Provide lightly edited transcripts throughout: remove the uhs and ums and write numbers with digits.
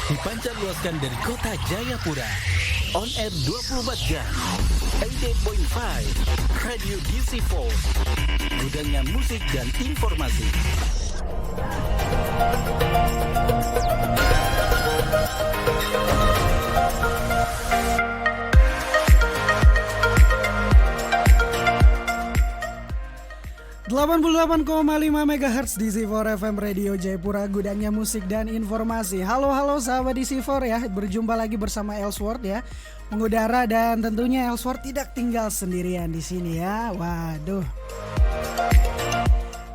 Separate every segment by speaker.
Speaker 1: Dipancarluaskan dari kota Jayapura. On air 24 jam. 88.5 Radio DC4. Gudangnya musik dan informasi.
Speaker 2: Delapan 88,5 MHz DC4 FM Radio Jayapura, gudangnya musik dan informasi. Halo sahabat DC4 ya, berjumpa lagi bersama Ellsworth ya, mengudara, dan tentunya Ellsworth tidak tinggal sendirian di sini ya. Waduh.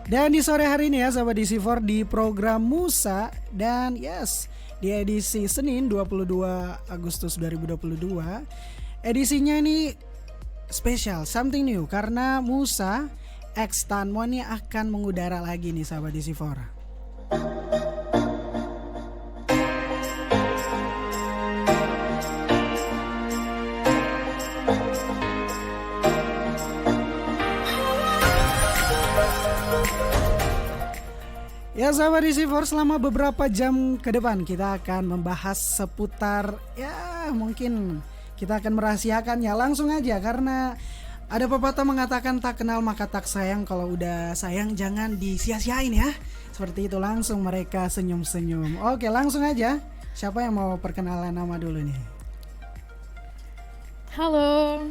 Speaker 2: Dan di sore hari ini ya sahabat DC4 di program Musa, dan yes, di edisi Senin 22 Agustus 2022. Edisinya ini spesial, something new, karena Musa X Tanmon akan mengudara lagi nih sahabat DC4. Ya sahabat DC4, selama beberapa jam ke depan kita akan membahas seputar, ya mungkin kita akan merahasiakannya langsung aja, karena ada pepatah mengatakan tak kenal maka tak sayang. Kalau udah sayang jangan disia-siain ya. Seperti itu, langsung mereka senyum-senyum. Oke, langsung aja. Siapa yang mau perkenalan nama dulu nih?
Speaker 3: Halo,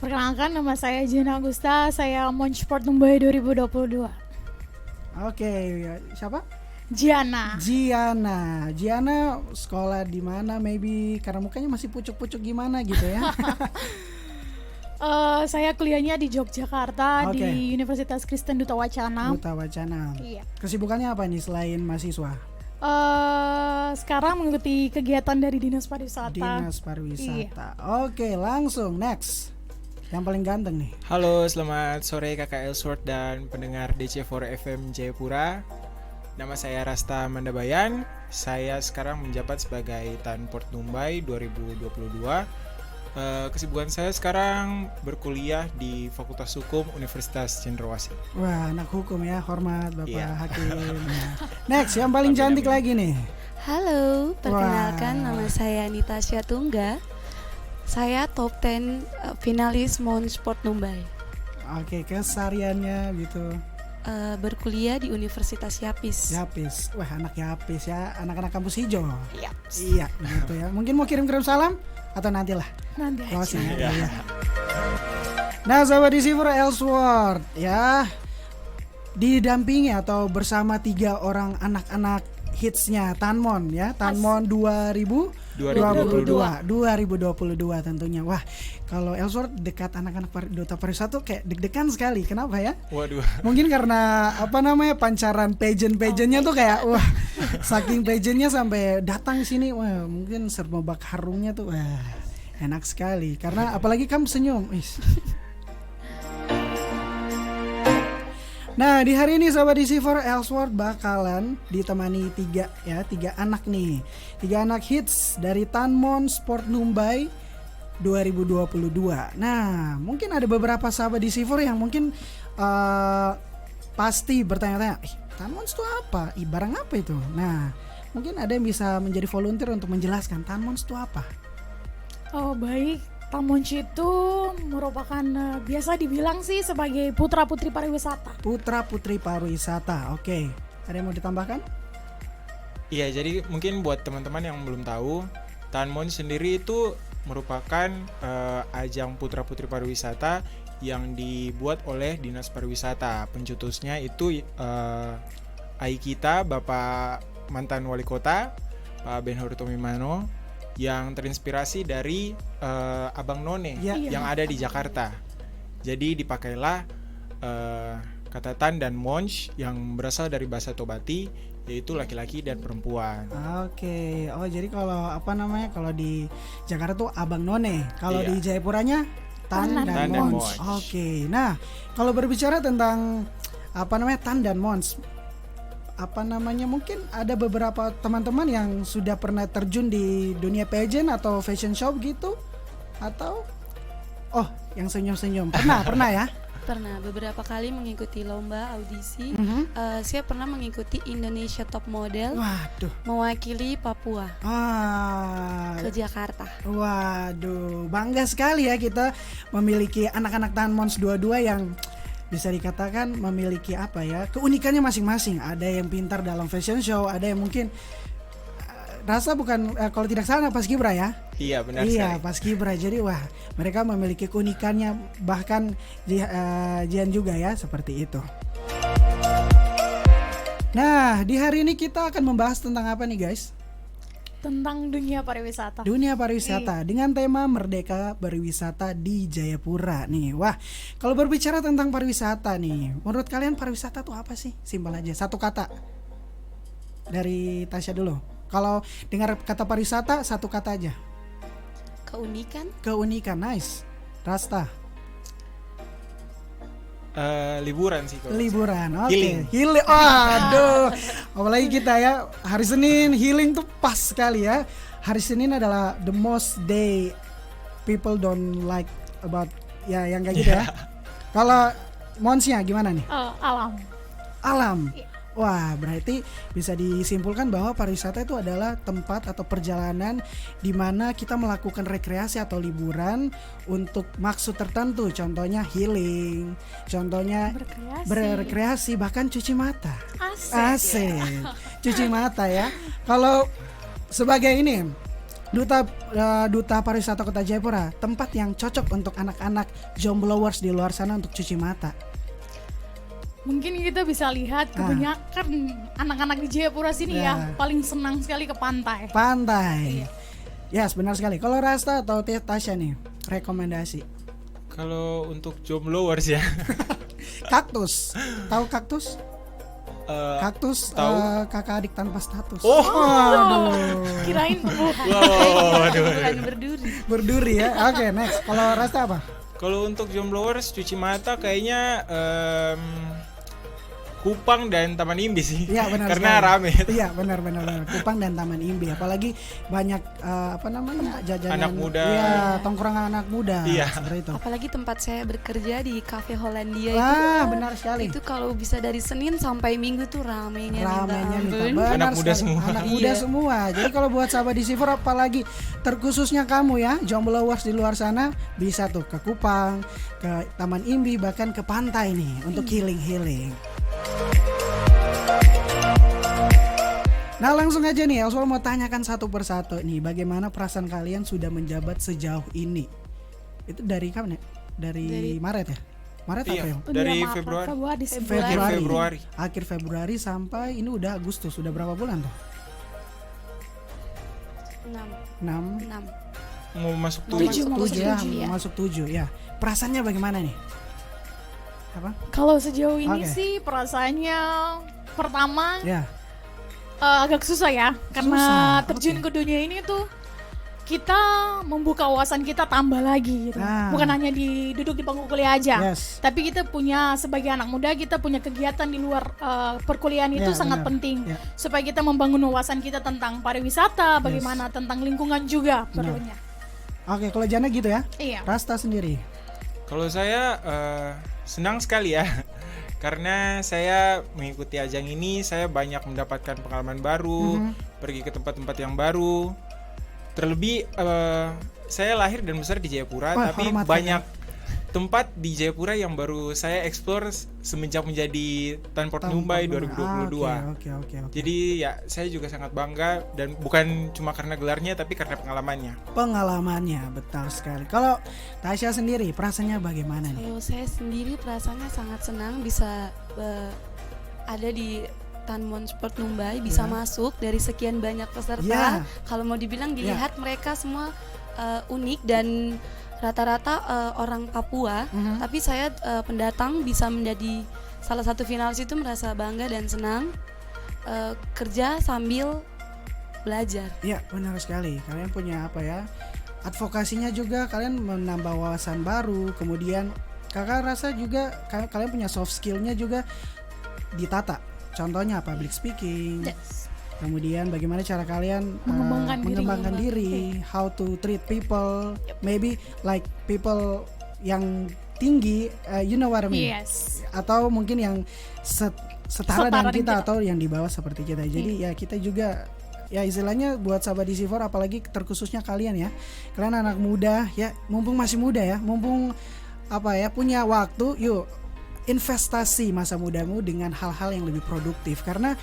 Speaker 3: perkenalkan nama saya Jana Agusta. Saya Monch Sport Mumbai 2022.
Speaker 2: Oke, siapa?
Speaker 3: Giana
Speaker 2: sekolah di mana maybe, karena mukanya masih pucuk-pucuk gimana gitu ya.
Speaker 3: Saya kuliahnya di Yogyakarta,
Speaker 2: Oke.
Speaker 3: di Universitas Kristen Duta Wacana.
Speaker 2: Iya.
Speaker 3: Iya.
Speaker 2: Kesibukannya apa nih selain mahasiswa?
Speaker 3: Sekarang mengikuti kegiatan dari Dinas Pariwisata.
Speaker 2: Dinas Pariwisata.
Speaker 3: Iya.
Speaker 2: Oke, langsung next. Yang paling ganteng nih.
Speaker 4: Halo, selamat sore Kakak Ellsworth dan pendengar DC4 FM Jayapura. Nama saya Rasta Mandabayan. Saya sekarang menjabat sebagai Tanport Mumbai 2022. Kesibukan saya sekarang berkuliah di Fakultas Hukum Universitas Cendrawasih.
Speaker 2: Wah, anak hukum ya, hormat Bapak
Speaker 4: Iya.
Speaker 2: Hakim. Next, yang paling cantik lagi nih.
Speaker 5: Halo, perkenalkan
Speaker 2: Wah.
Speaker 5: nama saya Nitasha Tungga. Saya top 10 finalis Mon Sport Mumbai.
Speaker 2: Oke, kesehariannya gitu.
Speaker 5: Berkuliah di Universitas Yapis.
Speaker 2: Yapis. Wah, anak Yapis ya, anak-anak kampus hijau.
Speaker 3: Yaps.
Speaker 2: Iya, gitu ya. Mungkin mau kirim salam atau nantilah.
Speaker 3: Nanti aja.
Speaker 2: Closing ya. Iya. Nah, sahabat DC4 Ellsworth ya, didampingi atau bersama 3 orang anak-anak hitsnya Tanmon ya, Tanmon 2022 tentunya. Wah, kalau Ellsworth dekat anak-anak Duta Pariwisata tuh kayak deg-degan sekali. Kenapa ya?
Speaker 4: Waduh.
Speaker 2: Mungkin karena pancaran pageant-pageantnya tuh kayak wah, saking pageantnya sampai datang sini, wah mungkin serbak harumnya tuh wah enak sekali. Karena apalagi kamu senyum. Nah, di hari ini sahabat DC4 Ellsworth bakalan ditemani 3 anak nih. 3 anak hits dari Tanmon Sport Mumbai 2022. Nah, mungkin ada beberapa sahabat DC4 yang mungkin pasti bertanya-tanya, Tanmon itu apa? Barang apa itu? Nah, mungkin ada yang bisa menjadi volunteer untuk menjelaskan Tanmon itu apa?
Speaker 3: Oh baik, Tamonci itu merupakan biasa dibilang sih sebagai putra-putri pariwisata.
Speaker 2: Putra-putri pariwisata. Oke. Ada yang mau ditambahkan?
Speaker 4: Iya, jadi mungkin buat teman-teman yang belum tahu, Tanmon sendiri itu merupakan ajang putra-putri pariwisata yang dibuat oleh Dinas Pariwisata. Pencetusnya itu AI kita, Bapak mantan Wali Kota, Pak Ben-Hur Tomimano, yang terinspirasi dari Abang None yang ada di Jakarta. Jadi dipakailah kata Tan dan Monch yang berasal dari bahasa Tobati, yaitu laki-laki dan perempuan.
Speaker 2: Oke. Oh, jadi kalau kalau di Jakarta tuh Abang None, kalau
Speaker 4: Iya.
Speaker 2: di Jayapuranya Tan dan Monch. Oke. Nah, kalau berbicara tentang Tan dan Monch, mungkin ada beberapa teman-teman yang sudah pernah terjun di dunia pageant atau fashion show gitu, atau yang senyum-senyum pernah ya?
Speaker 5: Pernah beberapa kali mengikuti lomba audisi. Saya pernah mengikuti Indonesia Top Model
Speaker 2: Waduh.
Speaker 5: mewakili Papua ke Jakarta.
Speaker 2: Waduh, bangga sekali ya kita memiliki anak-anak Tahan Mons 22 yang bisa dikatakan memiliki apa ya, keunikannya masing-masing. Ada yang pintar dalam fashion show, ada yang mungkin rasa bukan kalau tidak salah Paskibra ya.
Speaker 4: Iya, benar
Speaker 2: Iya,
Speaker 4: sekali.
Speaker 2: Paskibra. Jadi wah, mereka memiliki keunikannya, bahkan Jian juga ya, seperti itu. Nah, di hari ini kita akan membahas tentang apa nih guys?
Speaker 3: Tentang dunia pariwisata.
Speaker 2: Dunia pariwisata dengan tema Merdeka Berwisata di Jayapura nih. Wah, kalau berbicara tentang pariwisata nih, menurut kalian pariwisata tuh apa sih? Simpel aja, satu kata. Dari Tasya dulu. Kalau dengar kata pariwisata, satu kata aja.
Speaker 5: Keunikan?
Speaker 2: Keunikan, nice. Rasta.
Speaker 4: Liburan sih kalau
Speaker 2: Liburan, oke.
Speaker 4: Healing.
Speaker 2: Healing, aduh. Apalagi kita ya, hari Senin healing tuh pas sekali ya. Hari Senin adalah the most day people don't like about ya yang kayak gitu ya. Kalau Monsnya gimana nih?
Speaker 3: Alam.
Speaker 2: Alam. Wah, berarti bisa disimpulkan bahwa pariwisata itu adalah tempat atau perjalanan di mana kita melakukan rekreasi atau liburan untuk maksud tertentu. Contohnya healing, contohnya berrekreasi, bahkan cuci mata. Asik. Cuci mata ya. Kalau sebagai ini duta pariwisata Kota Jayapura, tempat yang cocok untuk anak-anak jomblowers di luar sana untuk cuci mata.
Speaker 3: Mungkin kita bisa lihat kebanyakan anak-anak di Jayapura sini ya paling senang sekali ke pantai.
Speaker 2: Pantai. Yes, benar sekali. Kalau Rasta atau Tasya nih, rekomendasi.
Speaker 4: Kalau untuk jomblowers ya.
Speaker 2: Kaktus. Tahu kaktus? Kaktus
Speaker 4: tahu.
Speaker 2: kakak adik tanpa status.
Speaker 4: Oh.
Speaker 2: Aduh.
Speaker 3: Kirain tumbuhan.
Speaker 5: Bukan berduri.
Speaker 2: Berduri ya. Oke, next. Kalau Rasta apa?
Speaker 4: Kalau untuk jomblowers cuci mata kayaknya Kupang dan Taman Imbi sih.
Speaker 2: Iya, benar
Speaker 4: Karena
Speaker 2: sekali.
Speaker 4: rame.
Speaker 2: Iya, benar. Kupang dan Taman Imbi, apalagi banyak apa namanya? Jajanan
Speaker 4: Anak muda.
Speaker 2: Iya, tongkrongan anak muda.
Speaker 4: Iya.
Speaker 2: Seperti itu.
Speaker 5: Apalagi tempat saya bekerja di Cafe Hollandia
Speaker 2: Benar sekali.
Speaker 5: itu kalau bisa dari Senin sampai Minggu tuh ramenya minta
Speaker 2: Minta.
Speaker 5: ampun.
Speaker 2: Benar
Speaker 4: Anak muda
Speaker 2: sekali.
Speaker 4: semua.
Speaker 2: Anak muda
Speaker 5: Iya.
Speaker 2: semua. Jadi kalau buat sahabat di Sivor, apalagi terkhususnya kamu ya, jomblowers di luar sana, bisa tuh ke Kupang, ke Taman Imbi, bahkan ke pantai nih untuk healing. Nah, langsung aja nih, Elswal mau tanyakan satu persatu nih, bagaimana perasaan kalian sudah menjabat sejauh ini? Itu dari kapan ya? Dari Maret ya? Maret
Speaker 4: Iya,
Speaker 2: apa ya?
Speaker 4: dari
Speaker 3: Maret,
Speaker 4: Februari.
Speaker 3: Februari.
Speaker 2: Akhir Februari sampai ini udah Agustus, sudah berapa bulan tuh? 6
Speaker 5: 6.
Speaker 4: Mau masuk
Speaker 3: Tujuh.
Speaker 4: 7.
Speaker 3: Mau masuk
Speaker 2: ya,
Speaker 3: tujuh, ya.
Speaker 2: masuk 7 ya. Perasaannya bagaimana nih? Apa?
Speaker 3: Kalau sejauh ini
Speaker 2: Oke.
Speaker 3: sih perasaannya pertama
Speaker 2: Ya,
Speaker 3: agak susah ya, karena
Speaker 2: Susah,
Speaker 3: terjun
Speaker 2: oke.
Speaker 3: ke dunia ini tuh kita membuka wawasan kita tambah lagi gitu.
Speaker 2: Nah.
Speaker 3: Bukan hanya duduk di bangku kuliah aja.
Speaker 2: yes.
Speaker 3: Tapi kita punya, sebagai anak muda, kita punya kegiatan di luar perkuliahan itu
Speaker 2: Ya,
Speaker 3: sangat
Speaker 2: benar.
Speaker 3: penting.
Speaker 2: Ya.
Speaker 3: Supaya kita membangun wawasan kita tentang pariwisata, bagaimana tentang lingkungan juga perlunya.
Speaker 2: Oke, kalau Jana gitu ya.
Speaker 3: Iya.
Speaker 2: Rasta sendiri.
Speaker 4: Kalau saya senang sekali ya. Karena saya mengikuti ajang ini, saya banyak mendapatkan pengalaman baru, pergi ke tempat-tempat yang baru. Terlebih saya lahir dan besar di Jayapura,
Speaker 2: Wah,
Speaker 4: tapi
Speaker 2: hormat
Speaker 4: banyak tempat di Jayapura yang baru saya explore semenjak menjadi Tanport Mumbai 2022.
Speaker 2: Oke.
Speaker 4: Jadi ya saya juga sangat bangga, dan bukan cuma karena gelarnya tapi karena pengalamannya.
Speaker 2: Pengalamannya betul sekali. Kalau Tasya sendiri, perasaannya bagaimana nih?
Speaker 5: Kalau saya sendiri perasaannya sangat senang bisa ada di Tanmon Sport Mumbai, bisa masuk dari sekian banyak peserta.
Speaker 2: Ya.
Speaker 5: Kalau mau dibilang dilihat mereka semua unik dan rata-rata orang Papua, tapi saya pendatang bisa menjadi salah satu finalis itu merasa bangga dan senang. Kerja sambil belajar.
Speaker 2: Iya, benar sekali. Kalian punya apa ya? Advokasinya juga, kalian menambah wawasan baru. Kemudian kakak rasa juga kalian punya soft skillnya juga ditata. Contohnya public speaking.
Speaker 3: Yes.
Speaker 2: Kemudian bagaimana cara kalian
Speaker 3: Mengembangkan
Speaker 2: diri, how to treat people, maybe like people yang tinggi, you know what I mean?
Speaker 3: Yes.
Speaker 2: Atau mungkin yang setara dengan
Speaker 3: Setara
Speaker 2: kita
Speaker 3: dengan kita.
Speaker 2: atau yang di bawah seperti kita. Jadi ya kita juga ya istilahnya buat sahabat DC4 apalagi terkhususnya kalian ya. Kalian anak muda ya, mumpung masih muda ya, mumpung punya waktu, yuk investasi masa mudamu dengan hal-hal yang lebih produktif karena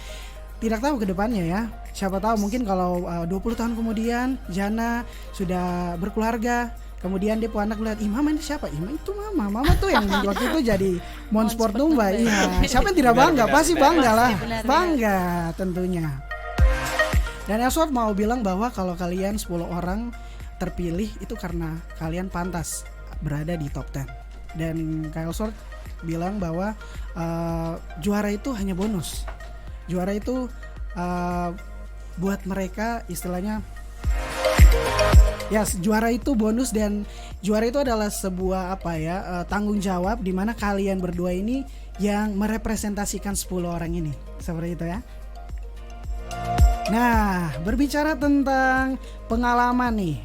Speaker 2: tidak tahu ke depannya ya. Siapa tahu mungkin kalau 20 tahun kemudian Jana sudah berkeluarga, kemudian dia punya anak lihat, mama ini siapa? Itu mama tuh yang waktu itu jadi Monsport Tumba. Iya, siapa yang tidak bangga? Pasti bangga lah, bangga tentunya. Dan Elsworth mau bilang bahwa kalau kalian 10 orang terpilih itu karena kalian pantas berada di top 10. Dan Kak Elsworth bilang bahwa juara itu hanya bonus. Juara itu buat mereka istilahnya ya juara itu bonus dan juara itu adalah sebuah tanggung jawab di mana kalian berdua ini yang merepresentasikan 10 orang ini. Seperti itu ya. Nah, berbicara tentang pengalaman nih.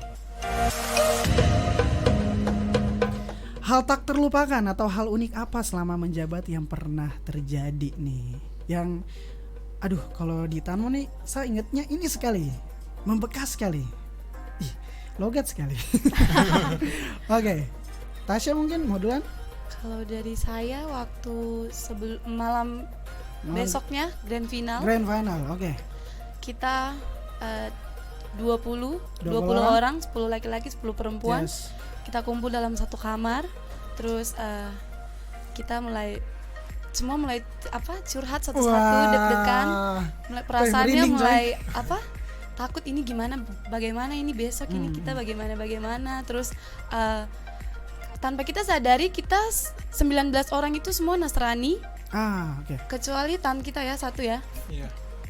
Speaker 2: Hal tak terlupakan atau hal unik apa selama menjabat yang pernah terjadi nih? Yang kalau di Tanmon nih saya ingatnya ini sekali, membekas sekali. Ih, logat sekali. Oke. Tasya mungkin mau duluan?
Speaker 5: Kalau dari saya waktu malam besoknya grand final
Speaker 2: Grand final, oke.
Speaker 5: kita 20
Speaker 2: orang.
Speaker 5: orang, 10 laki-laki, 10 perempuan.
Speaker 2: Yes.
Speaker 5: Kita kumpul dalam satu kamar. Terus kita mulai curhat satu-satu, deg-degan. Perasaannya
Speaker 2: merinding,
Speaker 5: mulai takut ini bagaimana ini besok ini kita bagaimana. Terus tanpa kita sadari kita 19 orang itu semua Nasrani.
Speaker 2: Oke.
Speaker 5: Kecuali tan kita ya satu ya.
Speaker 4: Iya.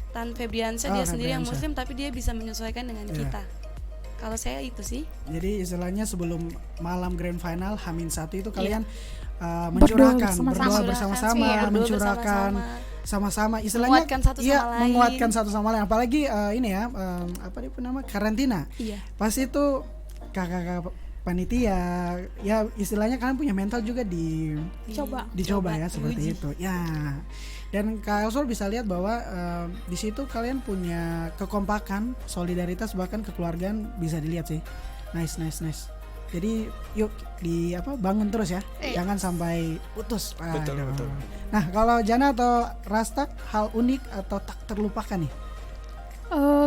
Speaker 5: Tan Febriansyah dia sendiri yang
Speaker 2: Febriansyah.
Speaker 5: Muslim tapi dia bisa menyesuaikan dengan
Speaker 2: Iya.
Speaker 5: kita. Kalau saya itu sih.
Speaker 2: Jadi istilahnya sebelum malam grand final H-1 itu kalian
Speaker 3: Berdoa
Speaker 2: berdoa bersama-sama,
Speaker 5: Iya, berdoa
Speaker 2: mencurahkan
Speaker 5: bersama-sama.
Speaker 2: sama-sama istilahnya
Speaker 5: Menguatkan satu sama lain.
Speaker 2: menguatkan satu sama lain. Apalagi ini ya karantina.
Speaker 5: Iya.
Speaker 2: Pasti itu kakak-kakak panitia ya istilahnya kalian punya mental juga dicoba ya seperti
Speaker 5: diuji.
Speaker 2: itu. Ya. Dan Kak Elsworth bisa lihat bahwa di situ kalian punya kekompakan, solidaritas bahkan kekeluargaan bisa dilihat sih. Nice. Jadi yuk bangun terus ya. Jangan sampai putus.
Speaker 4: Betul.
Speaker 2: Nah, kalau Jana atau Rastak hal unik atau tak terlupakan nih?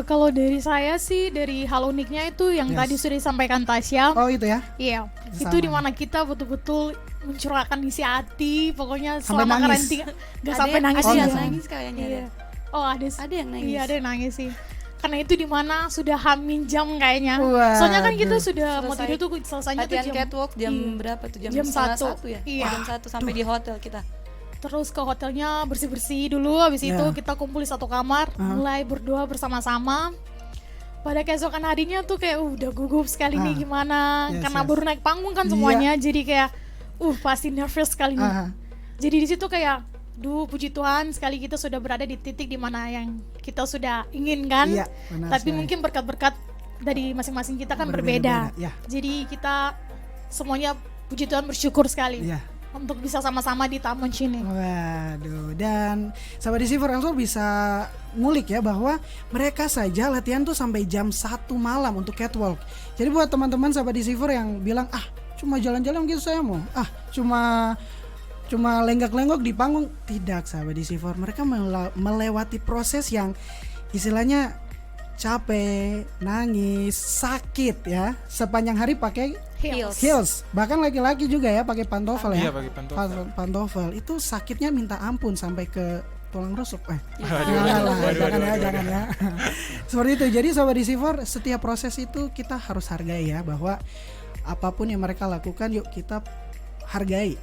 Speaker 3: Kalau dari saya sih dari hal uniknya itu yang
Speaker 2: Yes.
Speaker 3: tadi sudah disampaikan Tasya.
Speaker 2: Oh, itu ya.
Speaker 3: Iya,
Speaker 2: Sama.
Speaker 3: itu dimana kita betul-betul mencurahkan isi hati, pokoknya
Speaker 2: Sampai
Speaker 3: selama
Speaker 2: nangis.
Speaker 3: karantina nggak sampai nangis
Speaker 5: Ada
Speaker 3: juga.
Speaker 5: yang nangis kayaknya.
Speaker 3: Iya. Oh ada
Speaker 5: Ada yang nangis.
Speaker 3: Iya ada yang nangis sih. Karena itu dimana sudah hamin jam kayaknya.
Speaker 2: Waduh.
Speaker 3: Soalnya kan kita sudah mau
Speaker 5: Selesai.
Speaker 3: tidur tuh selesainya tuh
Speaker 5: Latihan
Speaker 3: jam
Speaker 5: catwalk jam
Speaker 3: Iya.
Speaker 5: berapa tuh? Jam
Speaker 3: Jam
Speaker 5: setengah
Speaker 3: 1.
Speaker 5: satu ya?
Speaker 3: Iya.
Speaker 5: Jam 1 sampai di hotel kita.
Speaker 3: Terus ke hotelnya bersih-bersih dulu, habis
Speaker 2: Ya.
Speaker 3: itu kita kumpul di satu kamar, mulai berdoa bersama-sama. Pada keesokan harinya tuh kayak udah gugup sekali nih gimana,
Speaker 2: Yes,
Speaker 3: karena
Speaker 2: yes.
Speaker 3: baru naik panggung kan semuanya, jadi kayak pasti nervous sekali nih.
Speaker 2: Ah.
Speaker 3: Jadi di situ kayak, puji Tuhan sekali kita sudah berada di titik dimana yang kita sudah inginkan.
Speaker 2: Iya, benar
Speaker 3: Tapi
Speaker 2: sekali.
Speaker 3: mungkin berkat-berkat dari masing-masing kita kan
Speaker 2: Berbeda-beda,
Speaker 3: berbeda.
Speaker 2: ya.
Speaker 3: Jadi kita semuanya puji Tuhan bersyukur sekali
Speaker 2: Iya.
Speaker 3: untuk bisa sama-sama di Tamon sini.
Speaker 2: Waduh, dan sahabat DC4 Elsworth bisa ngulik ya bahwa mereka saja latihan tuh sampai jam 1 malam untuk catwalk. Jadi buat teman-teman sahabat DC4 yang bilang cuma jalan-jalan gitu saya mau, cuma lenggak-lenggok di panggung, tidak sahabat DC4. Mereka melewati proses yang istilahnya capek, nangis, sakit ya, sepanjang hari pakai heels. Bahkan laki-laki juga ya pakai pantofel ya.
Speaker 4: Iya, pakai pantofel.
Speaker 2: Pantofel itu sakitnya minta ampun sampai ke tulang rusuk.
Speaker 4: Waduh.
Speaker 2: Jangan ya. Seperti itu. Jadi sobat DC4, setiap proses itu kita harus hargai ya, bahwa apapun yang mereka lakukan yuk kita hargai.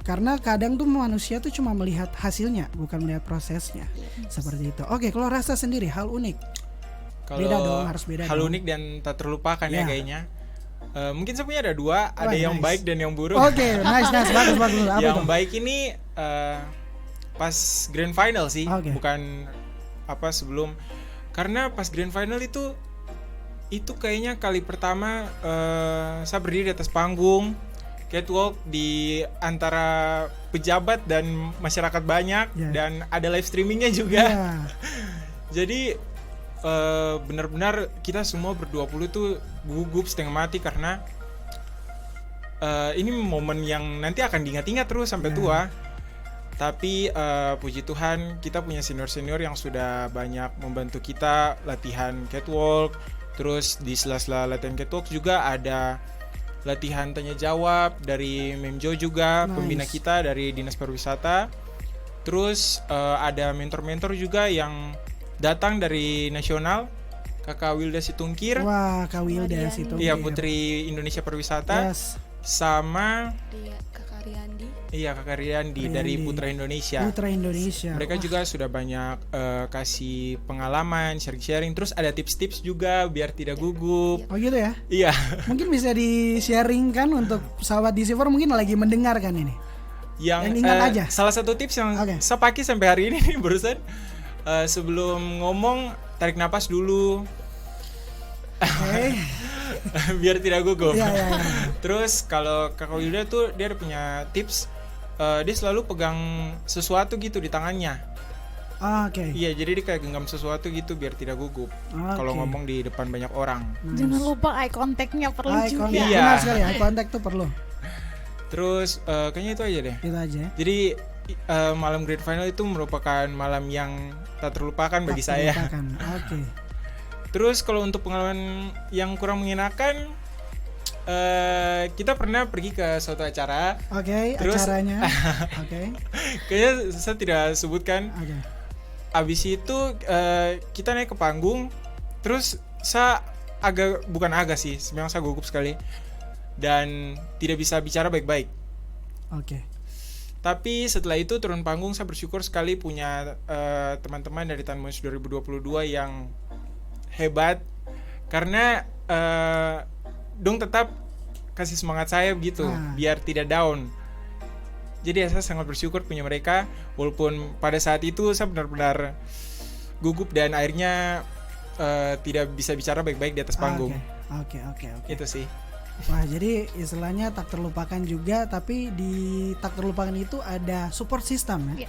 Speaker 2: Karena kadang tuh manusia tuh cuma melihat hasilnya, bukan melihat prosesnya. Seperti itu. Oke, kalau rasa sendiri hal unik.
Speaker 4: Kalau
Speaker 2: Beda dong, harus beda
Speaker 4: hal
Speaker 2: dong.
Speaker 4: unik dan tak terlupakan ya
Speaker 2: Ya.
Speaker 4: kayaknya. Mungkin saya punya ada dua, ada
Speaker 2: Wah,
Speaker 4: yang
Speaker 2: nice.
Speaker 4: baik dan yang buruk.
Speaker 2: Oke, nice, bagus. Apa
Speaker 4: Yang
Speaker 2: tuh?
Speaker 4: baik ini pas grand final sih,
Speaker 2: Oke.
Speaker 4: bukan sebelum. Karena pas grand final itu kayaknya kali pertama saya berdiri di atas panggung catwalk di antara pejabat dan masyarakat banyak, dan ada live streamingnya juga. Jadi benar-benar kita semua ber-20 tuh gugup setengah mati karena ini momen yang nanti akan diingat-ingat terus sampai tua. Tapi puji Tuhan kita punya senior-senior yang sudah banyak membantu kita latihan catwalk. Terus di sela-sela latihan catwalk juga ada latihan tanya jawab dari Memjo juga, pembina kita dari Dinas Pariwisata. Terus ada mentor-mentor juga yang datang dari nasional, Kakak Wilda Situngkir.
Speaker 2: Wah, Kak Wilda Situngkir.
Speaker 4: Iya, Putri Indonesia Pariwisata. Sama
Speaker 5: Kakak Riyandi.
Speaker 4: Iya, Kakak Riyandi dari Putra Indonesia.
Speaker 2: Putra Indonesia.
Speaker 4: Mereka juga sudah banyak kasih pengalaman, sharing-sharing. Terus ada tips-tips juga biar tidak gugup.
Speaker 2: Oh gitu ya?
Speaker 4: Iya.
Speaker 2: Mungkin bisa di-sharingkan untuk sahabat DC4 mungkin lagi mendengarkan ini.
Speaker 4: Yang
Speaker 2: ingat aja.
Speaker 4: Salah satu tips yang saya pakai sampai hari ini nih barusan, sebelum ngomong tarik napas dulu. Biar tidak gugup.
Speaker 2: Ya.
Speaker 4: Terus kalau Kakak Wilda tuh dia ada punya tips, dia selalu pegang sesuatu gitu di tangannya. Iya, jadi dia kayak genggam sesuatu gitu biar tidak gugup kalau ngomong di depan banyak orang.
Speaker 3: Jangan lupa eye contact-nya perlu juga.
Speaker 4: Iya.
Speaker 2: Benar sekali, eye contact tuh perlu.
Speaker 4: Terus kayaknya itu aja deh.
Speaker 2: Itu aja.
Speaker 4: Jadi malam Grand Final itu merupakan malam yang tak terlupakan bagi saya.
Speaker 2: Oke.
Speaker 4: Terus kalau untuk pengalaman yang kurang mengenakan, kita pernah pergi ke suatu acara.
Speaker 2: Terus, acaranya.
Speaker 4: Kayaknya saya tidak sebutkan. Abis itu kita naik ke panggung. Terus saya bukan sih, memang saya gugup sekali dan tidak bisa bicara baik-baik. Tapi setelah itu turun panggung, saya bersyukur sekali punya teman-teman dari Tanmons 2022 yang hebat, karena dong tetap kasih semangat saya begitu biar tidak down. Jadi saya sangat bersyukur punya mereka, walaupun pada saat itu saya benar-benar gugup dan akhirnya tidak bisa bicara baik-baik di atas panggung.
Speaker 2: Oke.
Speaker 4: Itu sih.
Speaker 2: Wah, jadi istilahnya tak terlupakan juga, tapi di tak terlupakan itu ada support system ya.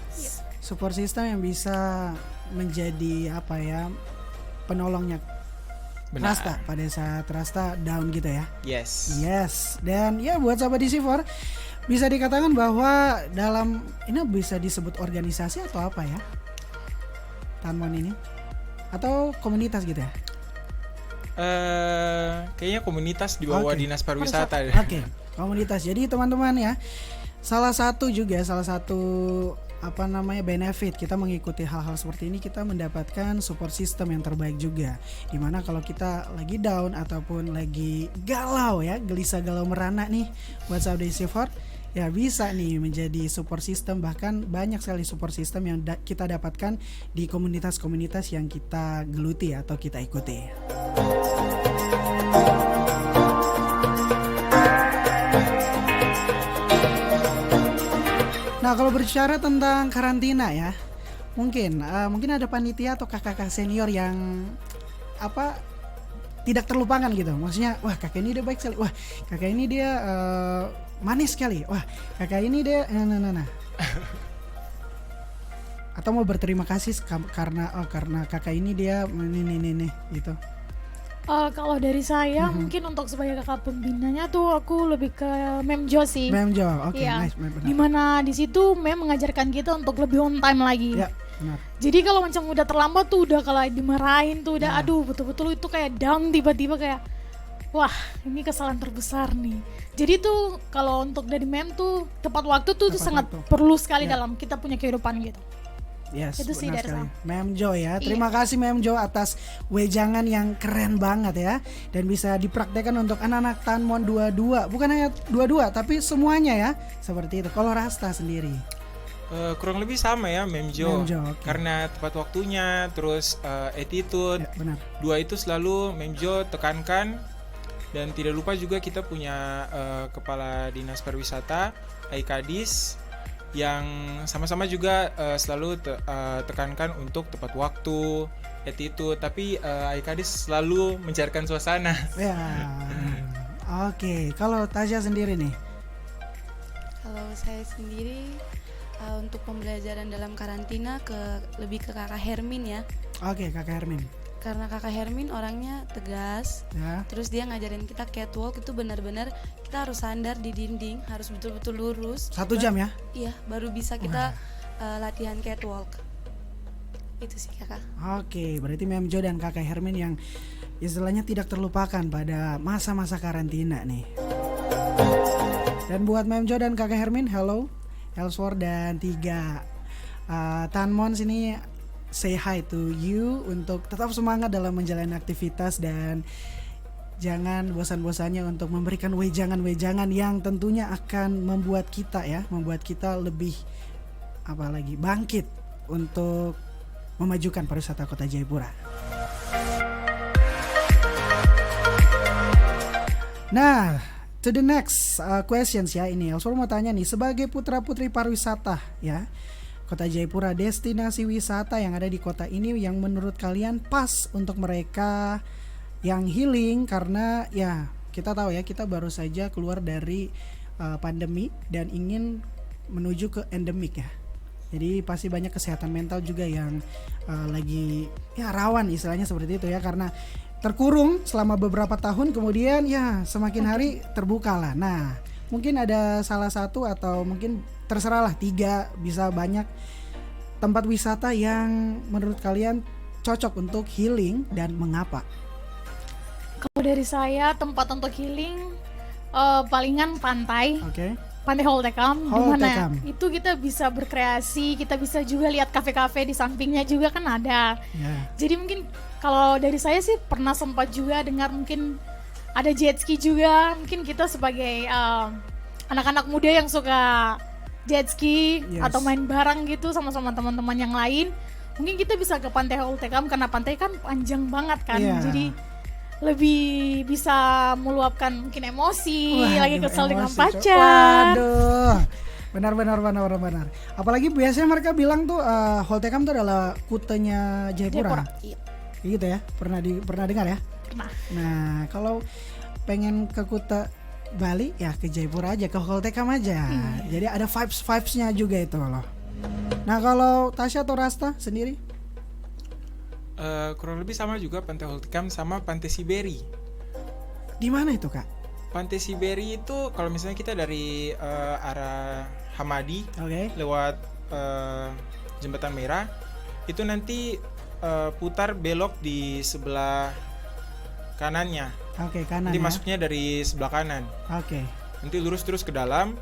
Speaker 2: Support system yang bisa menjadi penolongnya Rasta pada saat Rasta down gitu ya. Yes. Dan ya buat sahabat DC4 bisa dikatakan bahwa dalam ini bisa disebut organisasi atau apa ya? Tanmon ini atau komunitas gitu ya?
Speaker 4: Kayaknya komunitas di bawah Dinas Pariwisata.
Speaker 2: Komunitas. Jadi teman-teman ya, salah satu benefit kita mengikuti hal-hal seperti ini, kita mendapatkan support system yang terbaik juga. Dimana kalau kita lagi down ataupun lagi galau ya, gelisah galau merana nih buat sahabat DC4, ya bisa nih menjadi support system. Bahkan banyak sekali support system yang kita dapatkan di komunitas-komunitas yang kita geluti atau kita ikuti. Nah, kalau berbicara tentang karantina ya, mungkin ada panitia atau kakak-kakak senior yang tidak terlupakan gitu. Maksudnya, wah kakak ini dia baik sekali, wah kakak ini dia manis sekali, wah kakak ini dia nah. Atau mau berterima kasih karena kakak ini dia nih gitu.
Speaker 3: Kalau dari saya mungkin untuk sebagai kakak pembinanya tuh aku lebih ke Memjo sih.
Speaker 2: Memjo, oke, nice.
Speaker 3: Dimana di situ Mem mengajarkan kita untuk lebih on time lagi.
Speaker 2: Ya, benar.
Speaker 3: Jadi kalau macam udah terlambat tuh udah kalau dimarahin tuh udah aduh betul-betul itu kayak down tiba-tiba kayak wah ini kesalahan terbesar nih. Jadi tuh kalau untuk dari Mem tuh tepat waktu tuh sangat perlu sekali dalam kita punya kehidupan gitu.
Speaker 2: Yes,
Speaker 3: itu sih dari saya.
Speaker 2: Memjo ya. Terima kasih Memjo atas wejangan yang keren banget ya. Dan bisa dipraktekkan untuk anak-anak Tanmon 22. Bukan hanya 22 tapi semuanya ya. Seperti itu. Kalau Rasta sendiri
Speaker 4: kurang lebih sama ya Memjo. Karena tepat waktunya, terus attitude.
Speaker 2: Ya, benar.
Speaker 4: Dua itu selalu Memjo tekankan. Dan tidak lupa juga kita punya Kepala Dinas Pariwisata, Aikadis, yang sama-sama juga selalu tekankan untuk tepat waktu, attitude, tapi Aikadis selalu mencairkan suasana.
Speaker 2: Ya. Oke, kalau Tasya sendiri nih,
Speaker 5: saya sendiri untuk pembelajaran dalam karantina lebih ke kakak Hermin ya.
Speaker 2: Oke, Kakak Hermin.
Speaker 5: Karena kakak Hermin orangnya tegas,
Speaker 2: Ya.
Speaker 5: terus dia ngajarin kita catwalk itu benar-benar kita harus sandar di dinding, harus betul-betul lurus.
Speaker 2: 1 jam ya?
Speaker 5: Iya, baru bisa kita latihan catwalk. Itu sih kakak.
Speaker 2: Oke, berarti Mem Jo dan Kakak Hermin yang istilahnya tidak terlupakan pada masa-masa karantina nih. Dan buat Mem Jo dan Kakak Hermin, hello. Elsworth dan 3 Tanmon sini say hi to you untuk tetap semangat dalam menjalani aktivitas dan jangan bosan-bosannya untuk memberikan wejangan-wejangan yang tentunya akan membuat kita lebih bangkit untuk memajukan pariwisata Kota Jayapura. Nah, to the next questions ya ini. Elsworth mau tanya nih, sebagai putra-putri pariwisata ya, Kota Jayapura, destinasi wisata yang ada di kota ini yang menurut kalian pas untuk mereka yang healing, karena ya kita tahu ya kita baru saja keluar dari pandemi dan ingin menuju ke endemik ya. Jadi pasti banyak kesehatan mental juga yang lagi ya rawan istilahnya seperti itu ya, karena terkurung selama beberapa tahun kemudian ya semakin hari terbuka lah. Nah, mungkin ada salah satu atau mungkin terserahlah 3 bisa banyak tempat wisata yang menurut kalian cocok untuk healing dan mengapa?
Speaker 3: Kalau dari saya tempat untuk healing palingan pantai.
Speaker 2: Oke.
Speaker 3: Pantai Holtekam, di
Speaker 2: Holtekam.
Speaker 3: mana itu kita bisa berkreasi, kita bisa juga lihat kafe-kafe di sampingnya juga kan ada.
Speaker 2: Ya.
Speaker 3: Jadi mungkin kalau dari saya sih pernah sempat juga dengar mungkin ada jet ski juga. Mungkin kita sebagai anak-anak muda yang suka jet ski
Speaker 2: Yes.
Speaker 3: atau main bareng gitu sama-sama teman-teman yang lain, mungkin kita bisa ke Pantai Holtekam karena pantai kan panjang banget kan.
Speaker 2: Iya.
Speaker 3: Jadi lebih bisa meluapkan mungkin emosi, lagi kesel dengan
Speaker 2: emosi,
Speaker 3: pacar.
Speaker 2: Waduh. Benar. Apalagi biasanya mereka bilang tuh Holtekam tuh adalah kutenya Jayapura.
Speaker 3: Iya,
Speaker 2: Gitu ya. Pernah dengar ya?
Speaker 3: pernah.
Speaker 2: Nah, kalau pengen ke Kuta Bali ya ke Jayapura aja, ke Holtekam aja. Jadi ada vibes-nya juga itu loh. Nah, kalau Tasya atau Rasta sendiri?
Speaker 4: Kurang lebih sama juga Pantai Holtekam sama Pantai Siberi.
Speaker 2: Di mana itu, Kak?
Speaker 4: Pantai Siberi itu kalau misalnya kita dari arah Hamadi
Speaker 2: Oke.
Speaker 4: lewat Jembatan Merah, itu nanti putar belok di sebelah kanannya.
Speaker 2: Oke, kanan
Speaker 4: Nanti
Speaker 2: ya.
Speaker 4: masuknya dari sebelah kanan.
Speaker 2: Oke.
Speaker 4: Nanti lurus terus ke dalam.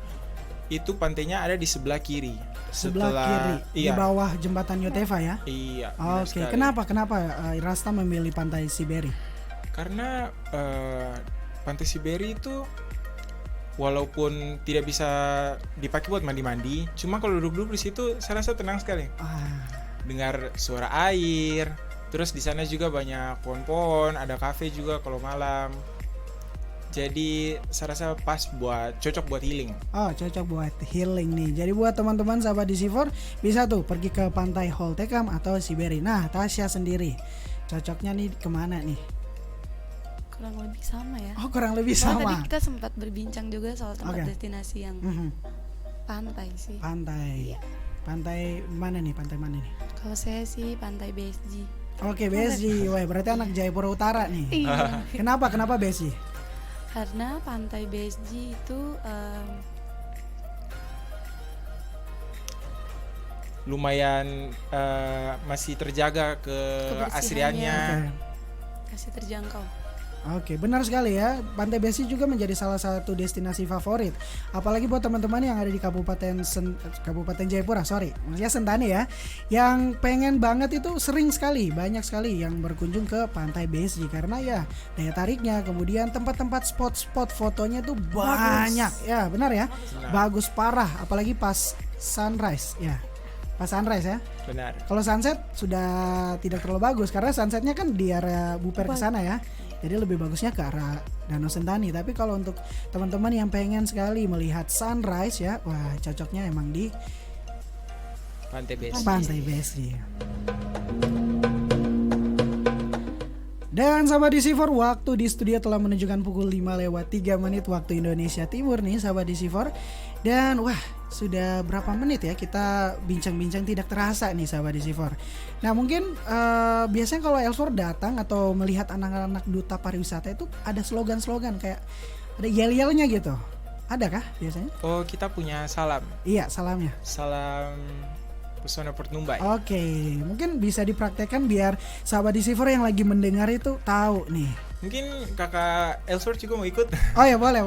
Speaker 4: Itu pantainya ada di sebelah kiri.
Speaker 2: Sebelah kiri di
Speaker 4: Iya.
Speaker 2: bawah jembatan Yotefa ya.
Speaker 4: Iya. benar
Speaker 2: Oke,
Speaker 4: sekali.
Speaker 2: kenapa Rasta memilih Pantai Siberi?
Speaker 4: Karena Pantai Siberi itu walaupun tidak bisa dipakai buat mandi-mandi, cuma kalau duduk-duduk di situ saya rasa tenang sekali. Dengar suara air, terus di sana juga banyak pohon-pohon, ada kafe juga kalau malam. Jadi saya rasa cocok buat healing.
Speaker 2: Oh, cocok buat healing nih. Jadi buat teman-teman sahabat DC4 bisa tuh pergi ke Pantai Holtekam atau Siberi. Nah, Tasya sendiri cocoknya nih kemana nih?
Speaker 5: Kurang lebih sama ya.
Speaker 2: Oh, kurang lebih
Speaker 5: Soalnya tadi
Speaker 2: sama.
Speaker 5: kita sempat berbincang juga soal tempat
Speaker 2: Oke.
Speaker 5: destinasi yang
Speaker 2: Mhm.
Speaker 5: pantai sih.
Speaker 2: Pantai. Pantai mana nih? Pantai mana nih?
Speaker 5: Kalau saya sih pantai BSG.
Speaker 2: Oke, BSG. Wah, berarti anak Jayapura Utara nih.
Speaker 3: Iya.
Speaker 2: Kenapa BSG?
Speaker 5: Karena pantai BSG itu
Speaker 4: Lumayan masih terjaga keasriannya.
Speaker 2: Oke.
Speaker 5: masih terjangkau.
Speaker 2: Oke, benar sekali ya. Pantai BSG juga menjadi salah satu destinasi favorit. Apalagi buat teman-teman yang ada di Kabupaten Jayapura, maksudnya Sentani ya, yang pengen banget itu sering sekali, banyak sekali yang berkunjung ke Pantai BSG karena ya daya tariknya, kemudian tempat-tempat spot-spot fotonya tuh banyak. Ya, benar ya. Bagus parah, apalagi pas sunrise ya. Pas sunrise ya.
Speaker 4: Benar.
Speaker 2: Kalau sunset sudah tidak terlalu bagus karena sunsetnya kan di area Buper ke sana ya. Jadi lebih bagusnya ke arah Danau Sentani. Tapi kalau untuk teman-teman yang pengen sekali melihat sunrise ya, wah cocoknya emang di
Speaker 4: Pantai BSG.
Speaker 2: Pantai BSG. Dan sahabat DC4, waktu di studio telah menunjukkan pukul 5:03 waktu Indonesia Timur nih sahabat DC4. Dan wah sudah berapa menit ya kita bincang-bincang tidak terasa nih sahabat DC4. Nah mungkin biasanya kalau Elsworth datang atau melihat anak-anak duta pariwisata itu ada slogan-slogan kayak ada yel-yelnya gitu. Adakah biasanya?
Speaker 4: Oh, kita punya salam.
Speaker 2: Iya, salamnya.
Speaker 4: Salam Pesona Port Numbai.
Speaker 2: Oke, mungkin bisa dipraktekkan biar sahabat DC4 yang lagi mendengar itu tahu nih.
Speaker 4: Mungkin kakak Elsworth juga mau ikut.
Speaker 2: Oh ya, boleh.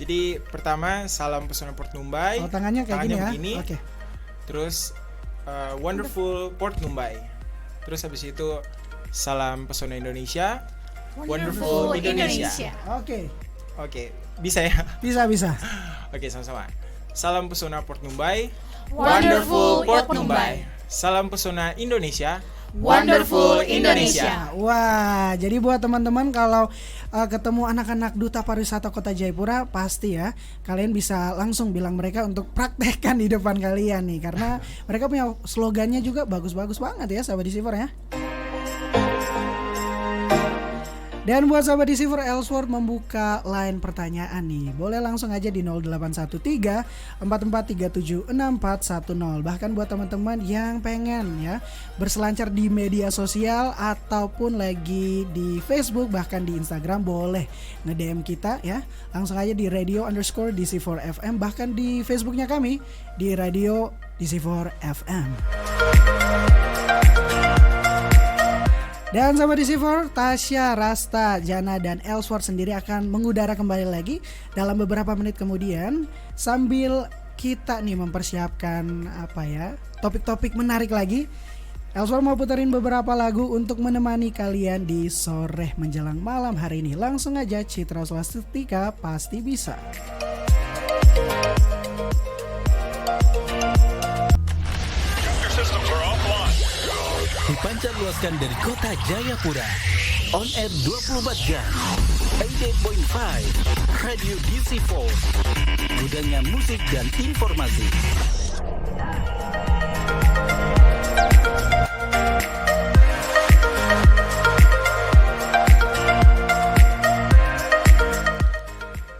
Speaker 4: Jadi pertama salam Pesona Port Numbai.
Speaker 2: Oh, tangannya kayak gini ya.
Speaker 4: begini.
Speaker 2: Oke.
Speaker 4: Terus Wonderful Port Numbai. Terus habis itu salam Pesona Indonesia. Wonderful Indonesia. Oke, bisa ya?
Speaker 2: Bisa.
Speaker 4: Oke, sama-sama. Salam Pesona Port Numbai.
Speaker 3: Wonderful
Speaker 4: Port
Speaker 3: Port
Speaker 4: Numbai. Salam Pesona Indonesia.
Speaker 3: Wonderful Indonesia.
Speaker 2: Wah, jadi buat teman-teman kalau ketemu anak-anak duta pariwisata Kota Jayapura pasti ya kalian bisa langsung bilang mereka untuk praktekkan di depan kalian nih karena mereka punya slogannya juga bagus-bagus banget ya sahabat DC4 ya. Dan buat sahabat DC4, Elsworth membuka line pertanyaan nih. Boleh langsung aja di 0813 4437 6410. Bahkan buat teman-teman yang pengen ya berselancar di media sosial ataupun lagi di Facebook bahkan di Instagram boleh nge-DM kita ya. Langsung aja di radio_DC4FM bahkan di Facebooknya kami di Radio DC4FM. Dan sahabat DC4, Tasya, Rasta, Jana, dan Elsworth sendiri akan mengudara kembali lagi dalam beberapa menit kemudian sambil kita nih mempersiapkan topik-topik menarik lagi. Elsworth mau puterin beberapa lagu untuk menemani kalian di sore menjelang malam hari ini. Langsung aja Citra Swastika Pasti Bisa.
Speaker 1: Dipancar luaskan dari Kota Jayapura. On air 24 jam. 88.5 Radio DC4. Gudangnya musik dan informasi.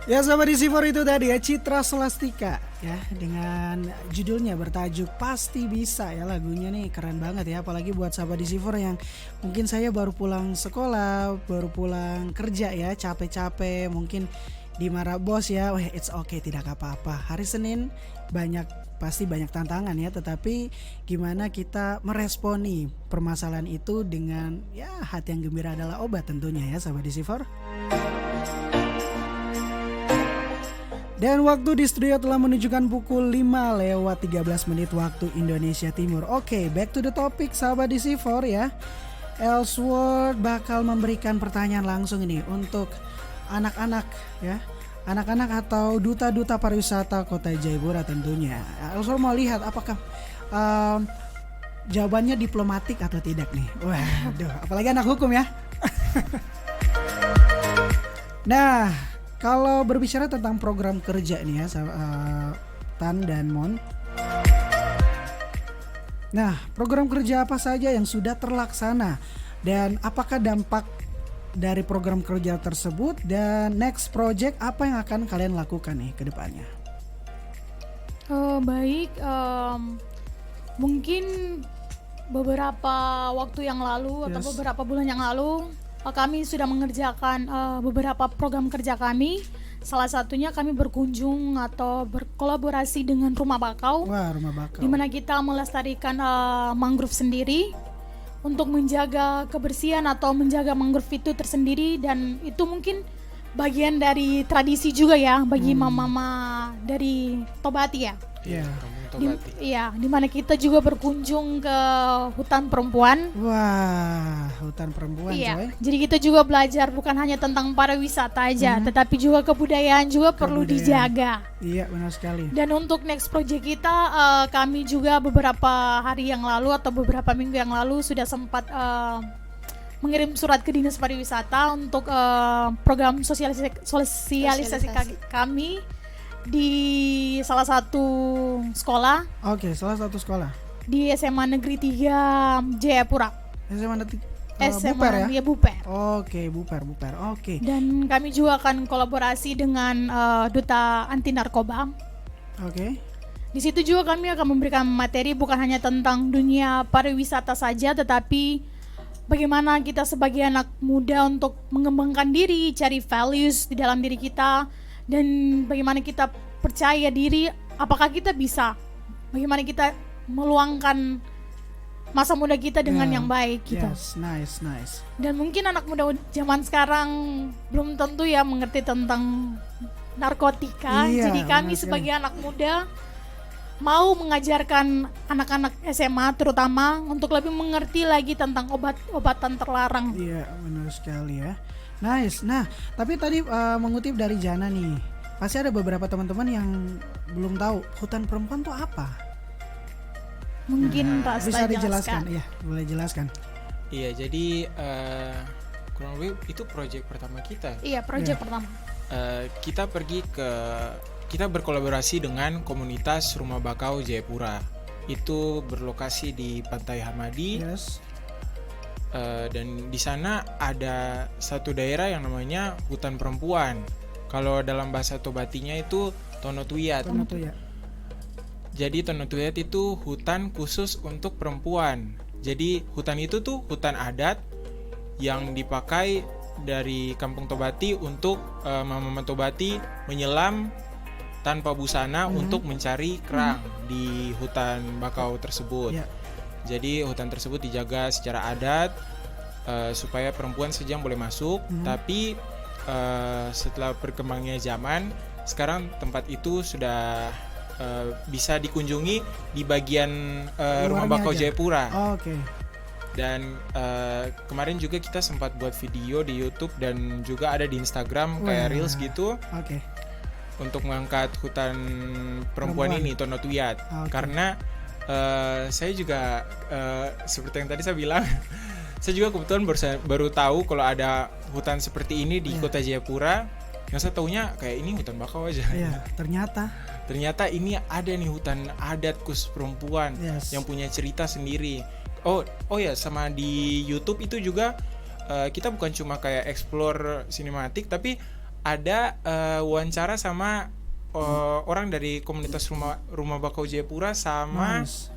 Speaker 2: Ya sahabat DC4 itu tadi ya Citra Scholastika ya dengan judulnya bertajuk Pasti Bisa ya, lagunya nih keren banget ya, apalagi buat sahabat DC4 yang mungkin saya baru pulang sekolah, baru pulang kerja ya, capek-capek mungkin dimarah bos ya, wah it's okay, tidak apa-apa. Hari Senin pasti banyak tantangan ya, tetapi gimana kita meresponi permasalahan itu dengan ya hati yang gembira adalah obat tentunya ya sahabat DC4. Dan waktu di studio telah menunjukkan pukul 5:13 waktu Indonesia Timur. Oke, back to the topic sahabat DC4 ya. Elsworth bakal memberikan pertanyaan langsung ini untuk anak-anak ya. Anak-anak atau duta-duta pariwisata Kota Jayapura tentunya. Elsworth mau lihat apakah jawabannya diplomatik atau tidak nih. Waduh, apalagi anak hukum ya. Nah, kalau berbicara tentang program kerja nih ya, Tan dan Mon. Nah, program kerja apa saja yang sudah terlaksana dan apakah dampak dari program kerja tersebut dan next project apa yang akan kalian lakukan nih ke depannya?
Speaker 3: Mungkin beberapa waktu yang lalu atau beberapa bulan yang lalu kami sudah mengerjakan beberapa program kerja kami. Salah satunya kami berkunjung atau berkolaborasi dengan Rumah Bakau.
Speaker 2: Wah, Rumah Bakau.
Speaker 3: Di mana kita melestarikan mangrove sendiri untuk menjaga kebersihan atau menjaga mangrove itu tersendiri, dan itu mungkin bagian dari tradisi juga ya bagi mama-mama dari Tobati ya.
Speaker 2: Iya.
Speaker 3: Di mana kita juga berkunjung ke hutan perempuan.
Speaker 2: Wah, hutan perempuan coy.
Speaker 3: Jadi kita juga belajar bukan hanya tentang pariwisata aja, tetapi juga kebudayaan juga perlu dijaga.
Speaker 2: Iya, benar sekali.
Speaker 3: Dan untuk next project kita, kami juga beberapa hari yang lalu atau beberapa minggu yang lalu sudah sempat mengirim surat ke Dinas Pariwisata untuk program sosialisasi kami di salah satu sekolah.
Speaker 2: Oke, salah satu sekolah.
Speaker 3: Di SMA Negeri 3 Jayapura.
Speaker 2: SMA
Speaker 3: SMA
Speaker 2: Buper ya?
Speaker 3: Buper.
Speaker 2: Oke, Buper. Oke.
Speaker 3: Dan kami juga akan kolaborasi dengan Duta Anti Narkoba.
Speaker 2: Oke.
Speaker 3: Di situ juga kami akan memberikan materi bukan hanya tentang dunia pariwisata saja, tetapi bagaimana kita sebagai anak muda untuk mengembangkan diri, cari values di dalam diri kita, dan bagaimana kita percaya diri, apakah kita bisa, bagaimana kita meluangkan masa muda kita dengan yang baik gitu.
Speaker 2: Yes, nice.
Speaker 3: Dan mungkin anak muda zaman sekarang belum tentu ya mengerti tentang narkotika.
Speaker 2: Iya,
Speaker 3: Jadi kami
Speaker 2: benar
Speaker 3: sebagai anak muda mau mengajarkan anak-anak SMA terutama untuk lebih mengerti lagi tentang obat-obatan terlarang.
Speaker 2: Iya, benar sekali ya. Nice. Nah, tapi tadi mengutip dari Jana nih, pasti ada beberapa teman-teman yang belum tahu hutan perempuan tuh apa.
Speaker 3: Mungkin Pak
Speaker 2: Bisa
Speaker 3: Sta
Speaker 2: dijelaskan?
Speaker 3: jelaskan.
Speaker 2: Iya, boleh jelaskan.
Speaker 4: Iya, jadi kurang lebih itu proyek pertama kita.
Speaker 3: Iya, proyek
Speaker 2: Iya.
Speaker 3: pertama.
Speaker 4: Kita berkolaborasi dengan komunitas Rumah Bakau Jayapura. Itu berlokasi di Pantai Hamadi.
Speaker 2: Yes.
Speaker 4: Dan di sana ada satu daerah yang namanya hutan perempuan. Kalau dalam bahasa Tobatinya itu Tonotuyat.
Speaker 2: Tono tuh ya.
Speaker 4: Jadi Tonotuyat itu hutan khusus untuk perempuan. Jadi hutan itu tuh hutan adat yang dipakai dari Kampung Tobati untuk mama-mama Tobati menyelam tanpa busana untuk mencari kerang di hutan bakau tersebut.
Speaker 2: Ya.
Speaker 4: Jadi hutan tersebut dijaga secara adat supaya perempuan saja yang boleh masuk. Tapi setelah berkembangnya zaman, sekarang tempat itu sudah bisa dikunjungi di bagian Rumah
Speaker 2: Luarnya
Speaker 4: Bakau
Speaker 2: aja.
Speaker 4: Jayapura.
Speaker 2: Oke.
Speaker 4: Dan kemarin juga kita sempat buat video di YouTube dan juga ada di Instagram kayak
Speaker 2: Wah.
Speaker 4: Reels gitu
Speaker 2: Oke.
Speaker 4: untuk mengangkat hutan perempuan ini Tonotuyat.
Speaker 2: Oke.
Speaker 4: Karena saya juga seperti yang tadi saya bilang, saya juga kebetulan baru tahu kalau ada hutan seperti ini di Kota Jayapura. Yang saya taunya kayak ini hutan bakau aja.
Speaker 2: Iya,
Speaker 4: Ternyata ini ada nih hutan adat khusus perempuan
Speaker 2: Yes.
Speaker 4: yang punya cerita sendiri. Oh ya, sama di YouTube itu juga kita bukan cuma kayak explore sinematik, tapi ada wawancara sama orang dari komunitas rumah bakau Jayapura sama
Speaker 2: nice.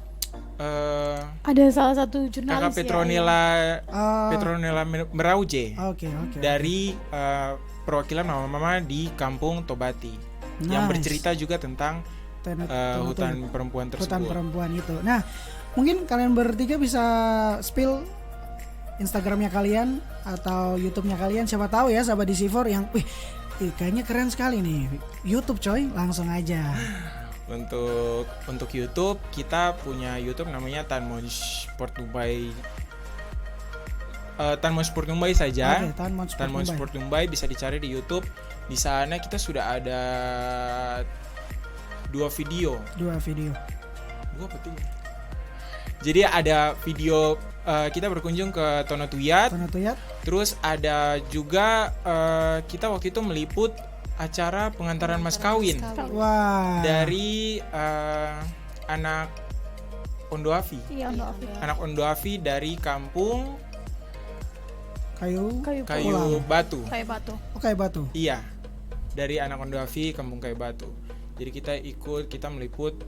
Speaker 3: Ada salah satu
Speaker 4: kakak
Speaker 3: jurnalis
Speaker 4: Petronella Merauje
Speaker 2: Oke.
Speaker 4: dari perwakilan mama-mama di Kampung Tobati yang
Speaker 2: Nice.
Speaker 4: bercerita juga tentang hutan perempuan tersebut.
Speaker 2: Hutan perempuan itu. Nah, mungkin kalian bertiga bisa spill Instagramnya kalian atau YouTube-nya kalian, siapa tahu ya sahabat DC4 yang kayaknya keren sekali nih. YouTube coy, langsung aja.
Speaker 4: Untuk YouTube kita punya YouTube namanya Tanmon Sport Dubai. Tanmon Sport Dubai saja.
Speaker 2: Oke,
Speaker 4: Tanmon Sport Dubai bisa dicari di YouTube. Di sana kita sudah ada 2 video.
Speaker 2: Dua video.
Speaker 4: 2 apa 3? Jadi ada video kita berkunjung ke Tonotuyat.
Speaker 2: Tonotuyat.
Speaker 4: Terus ada juga kita waktu itu meliput acara pengantaran mas kawin
Speaker 2: Wah.
Speaker 4: dari anak Ondoafi.
Speaker 3: Iya, untuk Afif.
Speaker 4: Anak Ondoafi dari kampung
Speaker 2: Kayu
Speaker 4: Kayu Batu.
Speaker 3: Kayak batu.
Speaker 2: Oh, Kayu Batu.
Speaker 4: Iya. Dari anak Ondoafi kampung Kayu Batu. Jadi kita meliput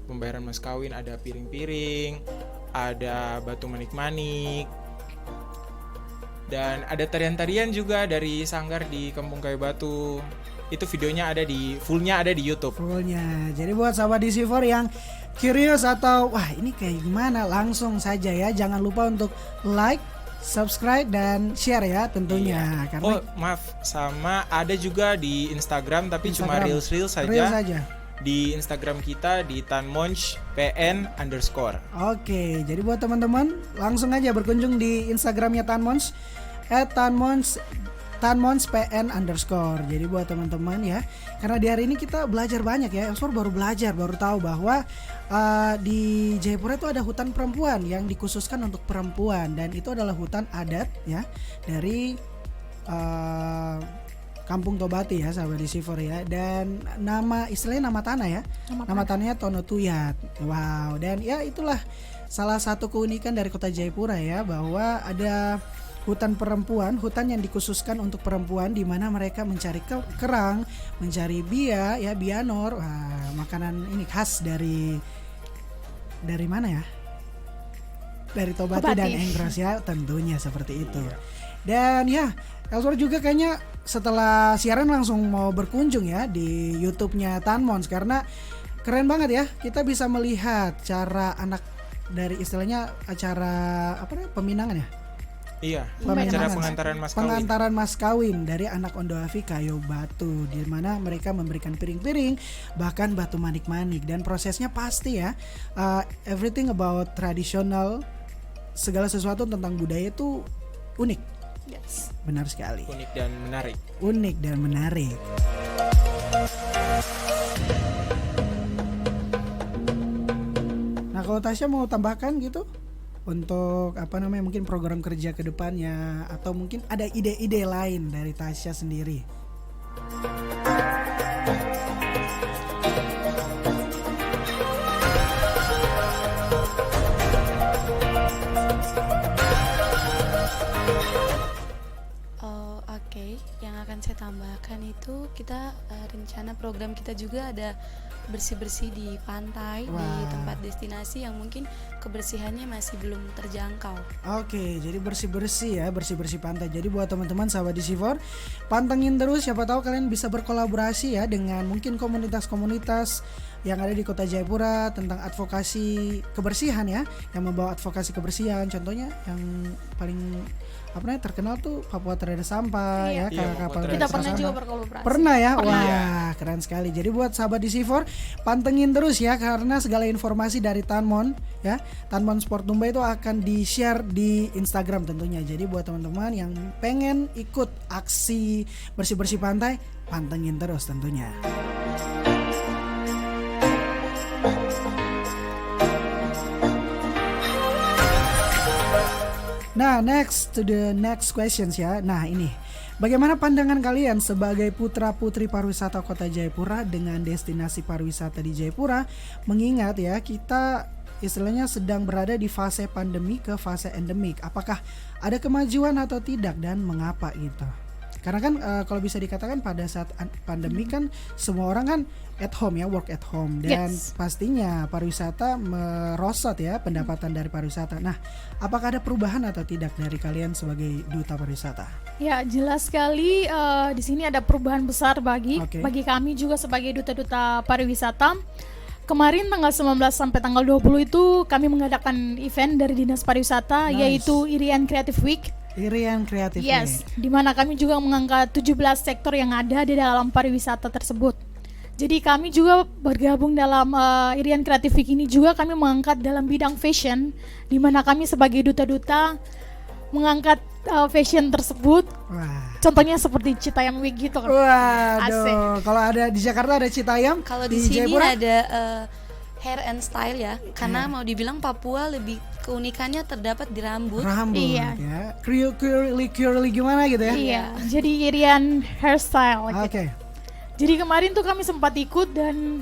Speaker 4: pembayaran mas kawin, ada piring-piring, ada batu manik-manik. Dan ada tarian-tarian juga dari sanggar di Kampung Kayu Batu. Itu videonya fullnya ada di YouTube.
Speaker 2: Fullnya. Jadi buat sahabat DC4 yang curious atau wah ini kayak gimana, langsung saja ya. Jangan lupa untuk like, subscribe dan share ya tentunya.
Speaker 4: Iya.
Speaker 2: Karena
Speaker 4: Maaf, sama ada juga di Instagram tapi cuma
Speaker 2: Instagram.
Speaker 4: reels saja.
Speaker 2: Reels saja.
Speaker 4: Di Instagram kita di tanmonch_pn_.
Speaker 2: Oke, jadi buat teman-teman langsung aja berkunjung di Instagramnya Tanmons @tanmons_pn_. Jadi buat teman-teman ya, karena di hari ini kita belajar banyak ya. Elsor baru tahu bahwa di Jayapura itu ada hutan perempuan yang dikhususkan untuk perempuan, dan itu adalah hutan adat ya dari Kampung Tobati ya sahabat DC4 ya, dan istilahnya nama tanah ya. Nama tanahnya Tonotuyat. Wow, dan ya itulah salah satu keunikan dari Kota Jayapura ya, bahwa ada hutan perempuan, hutan yang dikhususkan untuk perempuan di mana mereka mencari kerang, mencari bia, ya bianor, makanan ini khas dari mana ya? Dari Tobati dan Engros ya, tentunya seperti itu. Dan ya, Elsewhere juga kayaknya setelah siaran langsung mau berkunjung ya di YouTube-nya Tanmons karena keren banget ya. Kita bisa melihat cara anak dari istilahnya acara apa namanya peminangan ya?
Speaker 4: Iya,
Speaker 2: Peminangan.
Speaker 4: acara pengantaran mas kawin.
Speaker 2: Pengantaran mas kawin dari anak Ondoafi Kayo Batu, di mana mereka memberikan piring-piring bahkan batu manik-manik, dan prosesnya pasti ya everything about traditional, segala sesuatu tentang budaya itu unik.
Speaker 5: Yes.
Speaker 2: Benar sekali.
Speaker 4: Unik dan menarik.
Speaker 2: Unik dan menarik. Nah, kalau Tasya mau tambahkan gitu untuk apa namanya mungkin program kerja ke depannya, atau mungkin ada ide-ide lain dari Tasya sendiri.
Speaker 5: Oke, yang akan saya tambahkan itu kita rencana program kita juga ada bersih-bersih di pantai, di tempat destinasi yang mungkin kebersihannya masih belum terjangkau.
Speaker 2: Oke, jadi bersih-bersih ya, bersih-bersih pantai. Jadi buat teman-teman sahabat DC4, pantengin terus, siapa tahu kalian bisa berkolaborasi ya dengan mungkin komunitas-komunitas yang ada di Kota Jayapura tentang advokasi kebersihan ya, yang membawa advokasi kebersihan. Contohnya yang paling apa namanya terkenal tuh Papua Terada Sampah ya, kapal
Speaker 3: Kita pernah juga berkolaborasi.
Speaker 2: Pernah ya? Wah, keren sekali. Jadi buat sahabat DC4, pantengin terus ya karena segala informasi dari Tanmon ya, Tanmon Sport Tumbai itu akan di-share di Instagram tentunya. Jadi buat teman-teman yang pengen ikut aksi bersih-bersih pantai, pantengin terus tentunya. Nah, next to the next questions ya. Nah, ini bagaimana pandangan kalian sebagai putra-putri pariwisata Kota Jayapura dengan destinasi pariwisata di Jayapura, mengingat ya kita istilahnya sedang berada di fase pandemi ke fase endemik. Apakah ada kemajuan atau tidak dan mengapa gitu? Karena kan kalau bisa dikatakan pada saat pandemi kan semua orang kan at home ya, work at home, dan pastinya pariwisata merosot ya pendapatan dari pariwisata. Nah, apakah ada perubahan atau tidak dari kalian sebagai duta pariwisata?
Speaker 3: Ya, jelas sekali di sini ada perubahan besar bagi kami juga sebagai duta-duta pariwisata. Kemarin tanggal 19 sampai tanggal 20 itu kami mengadakan event dari Dinas Pariwisata yaitu Irian Creative Week.
Speaker 2: Irian Creative
Speaker 3: Yes,
Speaker 2: Week.
Speaker 3: di mana kami juga mengangkat 17 sektor yang ada di dalam pariwisata tersebut. Jadi kami juga bergabung dalam Irian Creative Week ini juga kami mengangkat dalam bidang fashion, di mana kami sebagai duta-duta mengangkat fashion tersebut.
Speaker 2: Wah.
Speaker 3: Contohnya seperti Citayam Week gitu kan.
Speaker 2: Waduh, kalau ada di Jakarta ada Citayam,
Speaker 5: Kalau di sini
Speaker 2: Jayapura
Speaker 5: ada hair and style ya, karena mau dibilang Papua lebih keunikannya terdapat di rambut.
Speaker 3: Iya.
Speaker 2: Ya. Curly gimana gitu ya?
Speaker 3: Iya, jadi Irian hairstyle.
Speaker 2: Oke.
Speaker 3: Gitu. Jadi kemarin tuh kami sempat ikut dan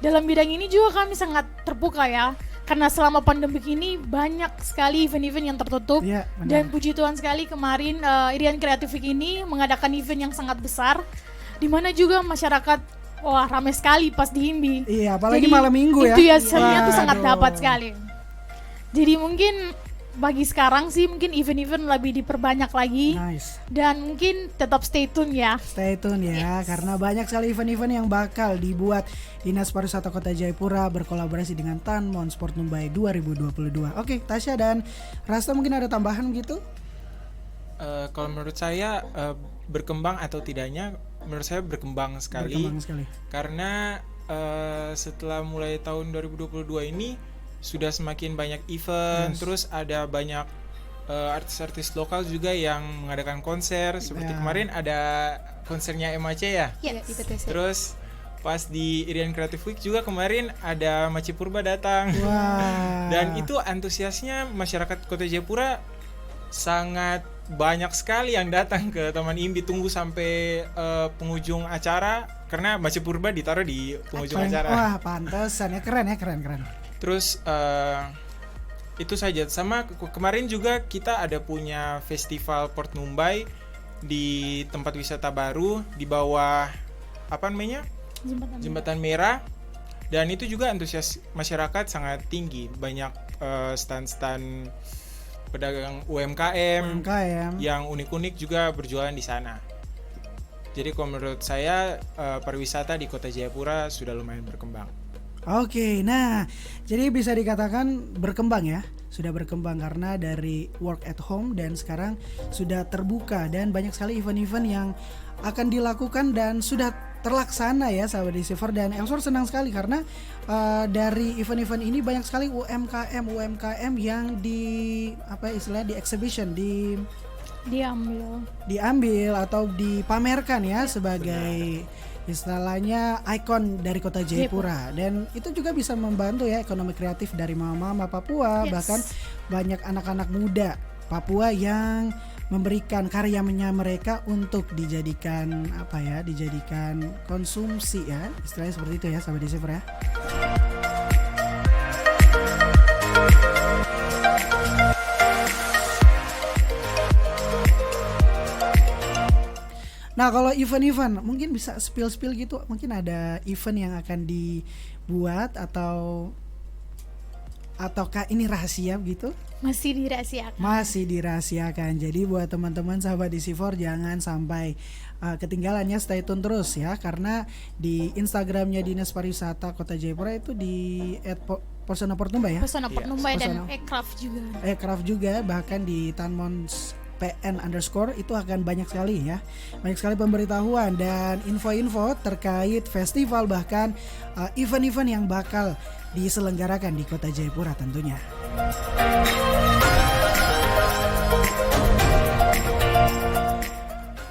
Speaker 3: dalam bidang ini juga kami sangat terbuka ya. Karena selama pandemik ini banyak sekali event-event yang tertutup.
Speaker 2: Iya, benar.
Speaker 3: Dan puji Tuhan sekali kemarin Irian Creative Week ini mengadakan event yang sangat besar, di mana juga masyarakat ramai sekali pas di Imbi.
Speaker 2: Iya, apalagi
Speaker 3: Jadi,
Speaker 2: malam minggu ya.
Speaker 3: Itu ya seninya tuh sangat
Speaker 2: Waduh.
Speaker 3: dapat sekali. Jadi mungkin bagi sekarang sih mungkin event-event lebih diperbanyak lagi.
Speaker 2: Nice.
Speaker 3: Dan mungkin tetap stay tune ya.
Speaker 2: Stay tune ya, karena banyak sekali event-event yang bakal dibuat Dinas Pariwisata Kota Jayapura berkolaborasi dengan Tanmon Sport Tumbai 2022. Oke, Tasya dan Rasta mungkin ada tambahan gitu?
Speaker 4: Kalau menurut saya berkembang atau tidaknya, menurut saya berkembang sekali.
Speaker 2: Berkembang sekali.
Speaker 4: Karena setelah mulai tahun 2022 ini sudah semakin banyak event, terus ada banyak artis-artis lokal juga yang mengadakan konser. Seperti kemarin ada konsernya MAC ya.
Speaker 5: Iya, di PTC.
Speaker 4: Terus pas di Irian Creative Week juga kemarin ada Maci Purba datang.
Speaker 2: Wah.
Speaker 4: Dan itu antusiasnya masyarakat Kota Jayapura sangat banyak sekali yang datang ke Taman Imbi. Tunggu sampai penghujung acara karena Maci Purba ditaruh di penghujung acara.
Speaker 2: Wah, pantesan ya, keren ya, keren.
Speaker 4: Terus Itu saja. Sama kemarin juga kita ada punya festival Port Numbai di tempat wisata baru di bawah apa namanya? Jembatan Merah. Dan itu juga antusias masyarakat sangat tinggi. Banyak stand-stand pedagang UMKM yang unik-unik juga berjualan di sana. Jadi kalau menurut saya pariwisata di Kota Jayapura sudah lumayan berkembang.
Speaker 2: Oke, nah jadi bisa dikatakan berkembang ya. Sudah berkembang karena dari work at home dan sekarang sudah terbuka dan banyak sekali event-event yang akan dilakukan dan sudah terlaksana ya sahabat Deceiver. Dan Elsor senang sekali karena dari event-event ini banyak sekali UMKM yang di apa istilahnya di exhibition diambil atau dipamerkan ya sebagai istilahnya ikon dari Kota Jayapura. Dan itu juga bisa membantu ya ekonomi kreatif dari mama-mama Papua. Bahkan banyak anak-anak muda Papua yang memberikan karyanya mereka untuk dijadikan konsumsi ya, istilahnya seperti itu ya sahabat Deceiver ya. Nah kalau event-event mungkin bisa spill gitu, mungkin ada event yang akan dibuat ataukah ini rahasia gitu? Masih dirahasiakan. Jadi buat teman-teman sahabat Deceiver jangan sampai ketinggalannya, stay tune terus ya, karena di Instagramnya Dinas Pariwisata Kota Jayapura itu di @Persona Port Numbai ya.
Speaker 3: Persona Port Numbai dan Aircraft juga.
Speaker 2: Aircraft juga, bahkan di Tanmons PN_ itu akan banyak sekali ya, banyak sekali pemberitahuan dan info-info terkait festival bahkan event-event yang bakal diselenggarakan di Kota Jayapura tentunya.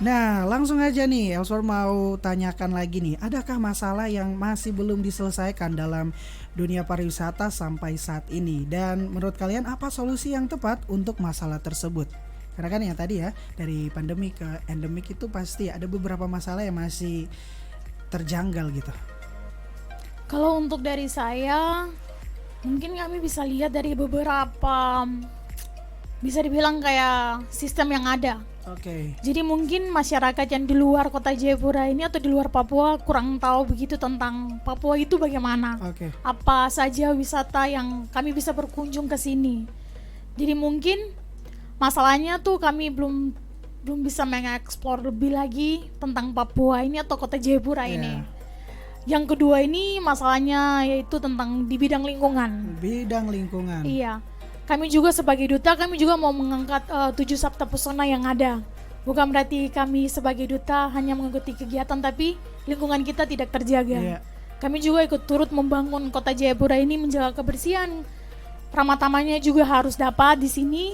Speaker 2: Nah langsung aja nih Elsor mau tanyakan lagi nih, adakah masalah yang masih belum diselesaikan dalam dunia pariwisata sampai saat ini, dan menurut kalian apa solusi yang tepat untuk masalah tersebut? Karena kan yang tadi ya, dari pandemi ke endemik itu pasti ada beberapa masalah yang masih terjanggal gitu.
Speaker 3: Kalau untuk dari saya, mungkin kami bisa lihat dari beberapa, bisa dibilang kayak sistem yang ada.
Speaker 2: Oke.
Speaker 3: Jadi mungkin masyarakat yang di luar Kota Jayapura ini atau di luar Papua kurang tahu begitu tentang Papua itu bagaimana.
Speaker 2: Oke.
Speaker 3: Apa saja wisata yang kami bisa berkunjung ke sini. Jadi mungkin masalahnya tuh kami belum bisa mengeksplor lebih lagi tentang Papua ini atau Kota Jayapura ini. Yang kedua ini masalahnya yaitu tentang di bidang lingkungan. Iya. Kami juga sebagai duta, kami juga mau mengangkat 7 Sabta Pesona yang ada. Bukan berarti kami sebagai duta hanya mengikuti kegiatan tapi lingkungan kita tidak terjaga. Kami juga ikut turut membangun Kota Jayapura ini menjaga kebersihan. Ramah tamannya juga harus dapat di sini.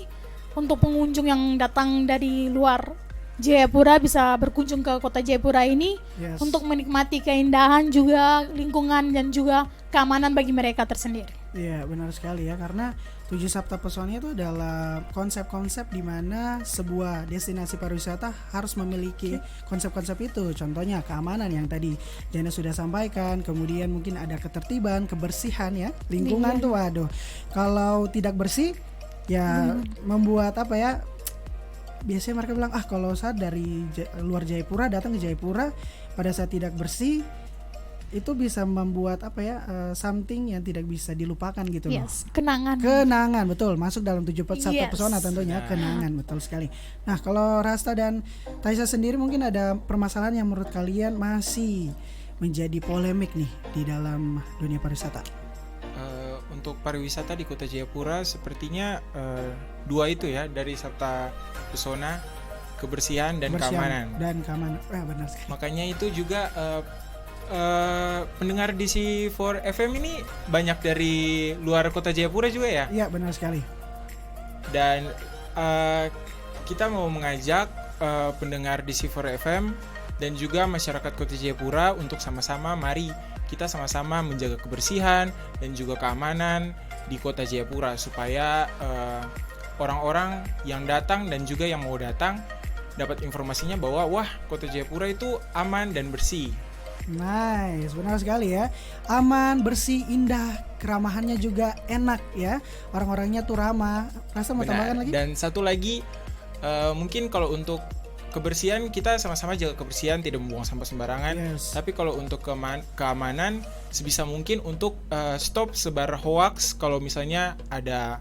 Speaker 3: Untuk pengunjung yang datang dari luar Jayapura bisa berkunjung ke Kota Jayapura ini untuk menikmati keindahan juga lingkungan dan juga keamanan bagi mereka tersendiri.
Speaker 2: Iya benar sekali ya, karena 7 Sabta Pesona itu adalah konsep-konsep di mana sebuah destinasi pariwisata harus memiliki konsep-konsep itu. Contohnya keamanan yang tadi Jana sudah sampaikan, kemudian mungkin ada ketertiban, kebersihan ya, lingkungan tuh waduh. Kalau tidak bersih ya membuat apa ya, biasanya mereka bilang kalau saat dari luar Jayapura datang ke Jayapura pada saat tidak bersih itu bisa membuat apa ya, something yang tidak bisa dilupakan gitu loh. Kenangan betul, masuk dalam 7 Sabta Pesona tentunya. Kenangan betul sekali. Nah kalau Rasta dan Taisa sendiri mungkin ada permasalahan yang menurut kalian masih menjadi polemik nih di dalam dunia pariwisata.
Speaker 4: Untuk pariwisata di Kota Jayapura sepertinya dua itu ya, dari Sabta Pesona, kebersihan dan keamanan.
Speaker 2: Benar sekali.
Speaker 4: Makanya itu juga pendengar DC4 FM ini banyak dari luar Kota Jayapura juga ya?
Speaker 2: Iya benar sekali.
Speaker 4: Dan kita mau mengajak pendengar DC4 FM dan juga masyarakat Kota Jayapura untuk sama-sama mari kita sama-sama menjaga kebersihan dan juga keamanan di Kota Jayapura supaya orang-orang yang datang dan juga yang mau datang dapat informasinya bahwa wah Kota Jayapura itu aman dan bersih.
Speaker 2: Nice, benar sekali ya. Aman, bersih, indah, keramahannya juga enak ya. Orang-orangnya tuh ramah. Rasa mau tambahkan lagi?
Speaker 4: Dan satu lagi, mungkin kalau untuk kebersihan kita sama-sama jaga kebersihan, tidak membuang sampah sembarangan.
Speaker 2: Yes.
Speaker 4: Tapi kalau untuk keamanan sebisa mungkin untuk stop sebar hoax kalau misalnya ada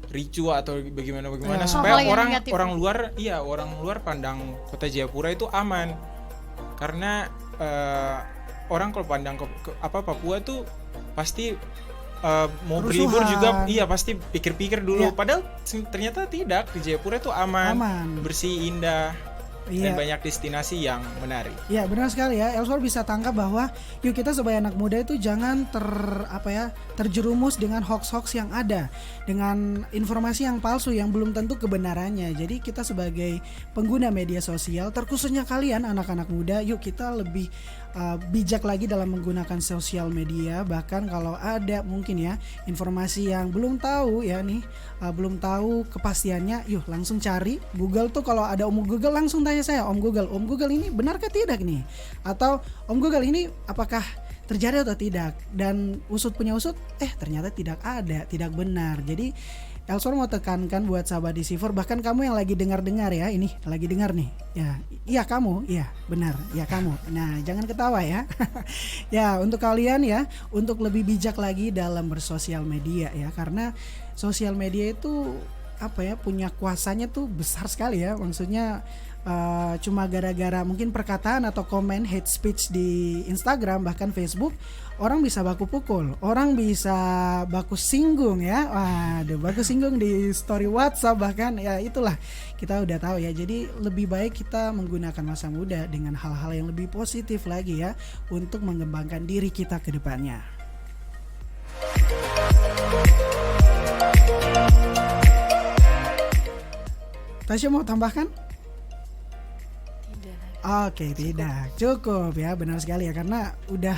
Speaker 4: ricu atau bagaimana
Speaker 2: Ya.
Speaker 4: supaya
Speaker 3: Hal-hal yang
Speaker 4: orang
Speaker 3: negatif.
Speaker 4: orang luar pandang kota Jayapura itu aman. Karena orang kalau pandang ke Papua tuh pasti mau berlibur juga pasti pikir-pikir dulu.
Speaker 2: Iya.
Speaker 4: Padahal ternyata tidak, di Jayapura itu aman. Bersih, indah, dan
Speaker 2: Iya.
Speaker 4: banyak destinasi yang menarik.
Speaker 2: Ya benar sekali ya. Elsor bisa tangkap bahwa yuk kita sebagai anak muda itu jangan terjerumus dengan hoax-hoax yang ada, dengan informasi yang palsu yang belum tentu kebenarannya. Jadi kita sebagai pengguna media sosial, terkhususnya kalian anak-anak muda, yuk kita lebih bijak lagi dalam menggunakan sosial media. Bahkan kalau ada mungkin ya informasi yang belum tahu ya nih, belum tahu kepastiannya, yuk langsung cari Google tuh. Kalau ada Om Google langsung tanya saya, Om Google ini benarkah tidak nih? Atau Om Google ini apakah terjadi atau tidak? Dan usut punya usut, ternyata tidak ada, tidak benar. Jadi Elsor mau tekankan buat sahabat DC4, bahkan kamu yang lagi dengar ya, ini lagi dengar nih. Ya, iya kamu, iya benar, ya kamu. Nah, jangan ketawa ya. Ya, untuk kalian ya, untuk lebih bijak lagi dalam bersosial media ya, karena sosial media itu punya kuasanya tuh besar sekali ya. Maksudnya cuma gara-gara mungkin perkataan atau komen hate speech di Instagram bahkan Facebook, orang bisa baku pukul, orang bisa baku singgung ya. Waduh, baku singgung di story WhatsApp bahkan ya, itulah kita udah tahu ya. Jadi lebih baik kita menggunakan masa muda dengan hal-hal yang lebih positif lagi ya untuk mengembangkan diri kita ke depannya. Tasya mau tambahkan? Oke, tidak. Cukup ya, benar sekali ya, karena udah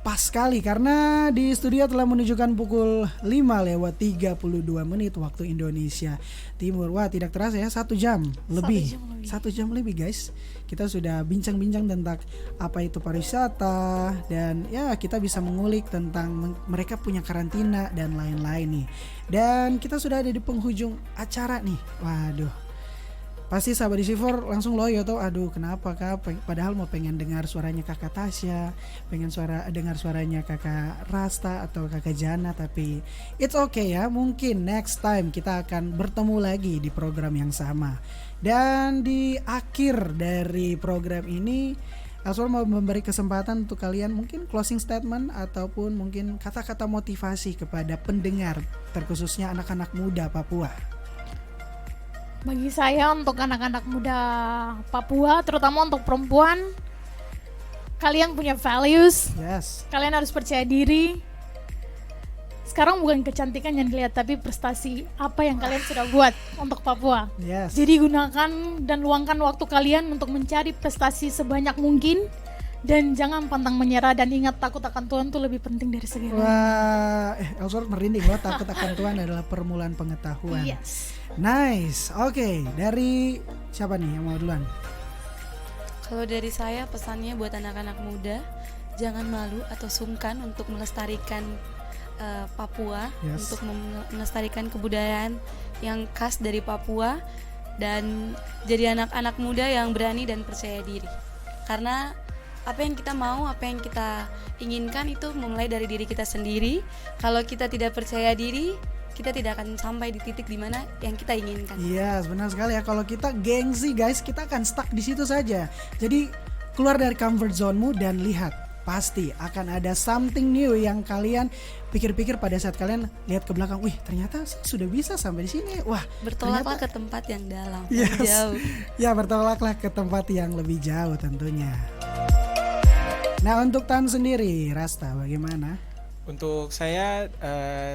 Speaker 2: pas sekali, karena di studio telah menunjukkan pukul 5:32 waktu Indonesia Timur. Wah, tidak terasa ya, 1 jam lebih. 1 jam lebih guys. Kita sudah bincang-bincang tentang apa itu pariwisata, dan ya kita bisa mengulik tentang mereka punya karantina dan lain-lain nih. Dan kita sudah ada di penghujung acara nih. Waduh. Pasti sahabat DC4 langsung loyo tuh, aduh kenapa kak, padahal mau pengen dengar suaranya kakak Tasya, pengen dengar suaranya kakak Rasta atau kakak Jana, tapi it's okay ya, mungkin next time kita akan bertemu lagi di program yang sama. Dan di akhir dari program ini, Elsor mau memberi kesempatan untuk kalian mungkin closing statement ataupun mungkin kata-kata motivasi kepada pendengar, terkhususnya anak-anak muda Papua.
Speaker 3: Bagi saya, untuk anak-anak muda Papua, terutama untuk perempuan, kalian punya values.
Speaker 2: Yes.
Speaker 3: Kalian harus percaya diri. Sekarang bukan kecantikan yang dilihat, tapi prestasi apa yang kalian sudah buat untuk Papua.
Speaker 2: Yes.
Speaker 3: Jadi gunakan dan luangkan waktu kalian untuk mencari prestasi sebanyak mungkin. Dan jangan pantang menyerah, dan ingat, takut akan Tuhan itu lebih penting dari segalanya.
Speaker 2: Wah, Elsor merinding loh. Takut akan Tuhan adalah permulaan pengetahuan.
Speaker 3: Yes.
Speaker 2: Nice. Oke, dari siapa nih yang mau duluan?
Speaker 5: Kalau dari saya, pesannya buat anak-anak muda, jangan malu atau sungkan untuk melestarikan Papua,
Speaker 2: Yes.
Speaker 5: untuk melestarikan kebudayaan yang khas dari Papua, dan jadi anak-anak muda yang berani dan percaya diri. Karena apa yang kita mau, apa yang kita inginkan itu memulai dari diri kita sendiri. Kalau kita tidak percaya diri, kita tidak akan sampai di titik dimana yang kita inginkan.
Speaker 2: Iya, benar sekali ya. Kalau kita gengsi guys, kita akan stuck di situ saja. Jadi keluar dari comfort zone-mu dan lihat, pasti akan ada something new yang kalian pikir-pikir pada saat kalian lihat ke belakang. Wih, ternyata saya sudah bisa sampai di sini. Wah,
Speaker 5: Bertolaklah
Speaker 2: ternyata-
Speaker 5: ke tempat yang dalam,
Speaker 2: Yes.
Speaker 5: yang jauh.
Speaker 2: Ya, bertolaklah ke tempat yang lebih jauh tentunya. Nah, untuk Tan sendiri, Rasta bagaimana?
Speaker 4: Untuk saya,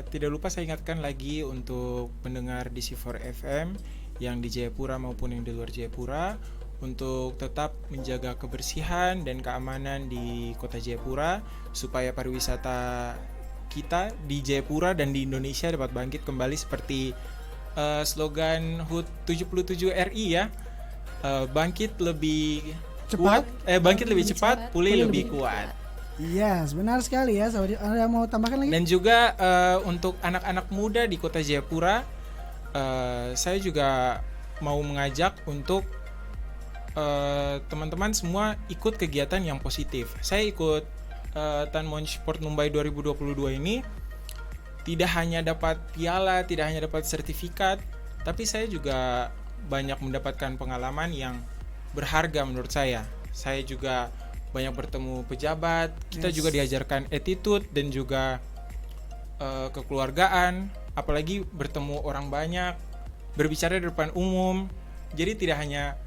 Speaker 4: tidak lupa saya ingatkan lagi untuk pendengar DC4 FM yang di Jayapura maupun yang di luar Jayapura, untuk tetap menjaga kebersihan dan keamanan di kota Jayapura, supaya pariwisata kita di Jayapura dan di Indonesia dapat bangkit kembali seperti slogan HUT 77 RI ya, bangkit lebih
Speaker 2: cepat.
Speaker 4: Bangkit lebih cepat, pulih
Speaker 2: pulih
Speaker 4: lebih
Speaker 2: lebih
Speaker 4: kuat.
Speaker 2: Iya, benar sekali ya. Sahabat, ada mau tambahkan lagi?
Speaker 4: Dan juga untuk anak-anak muda di Kota Jayapura, saya juga mau mengajak untuk teman-teman semua ikut kegiatan yang positif. Saya ikut Tanmon Sport Numbai 2022 ini tidak hanya dapat piala, tidak hanya dapat sertifikat, tapi saya juga banyak mendapatkan pengalaman yang berharga menurut saya. Saya juga banyak bertemu pejabat, kita juga diajarkan attitude dan juga kekeluargaan, apalagi bertemu orang banyak, berbicara di depan umum. Jadi tidak hanya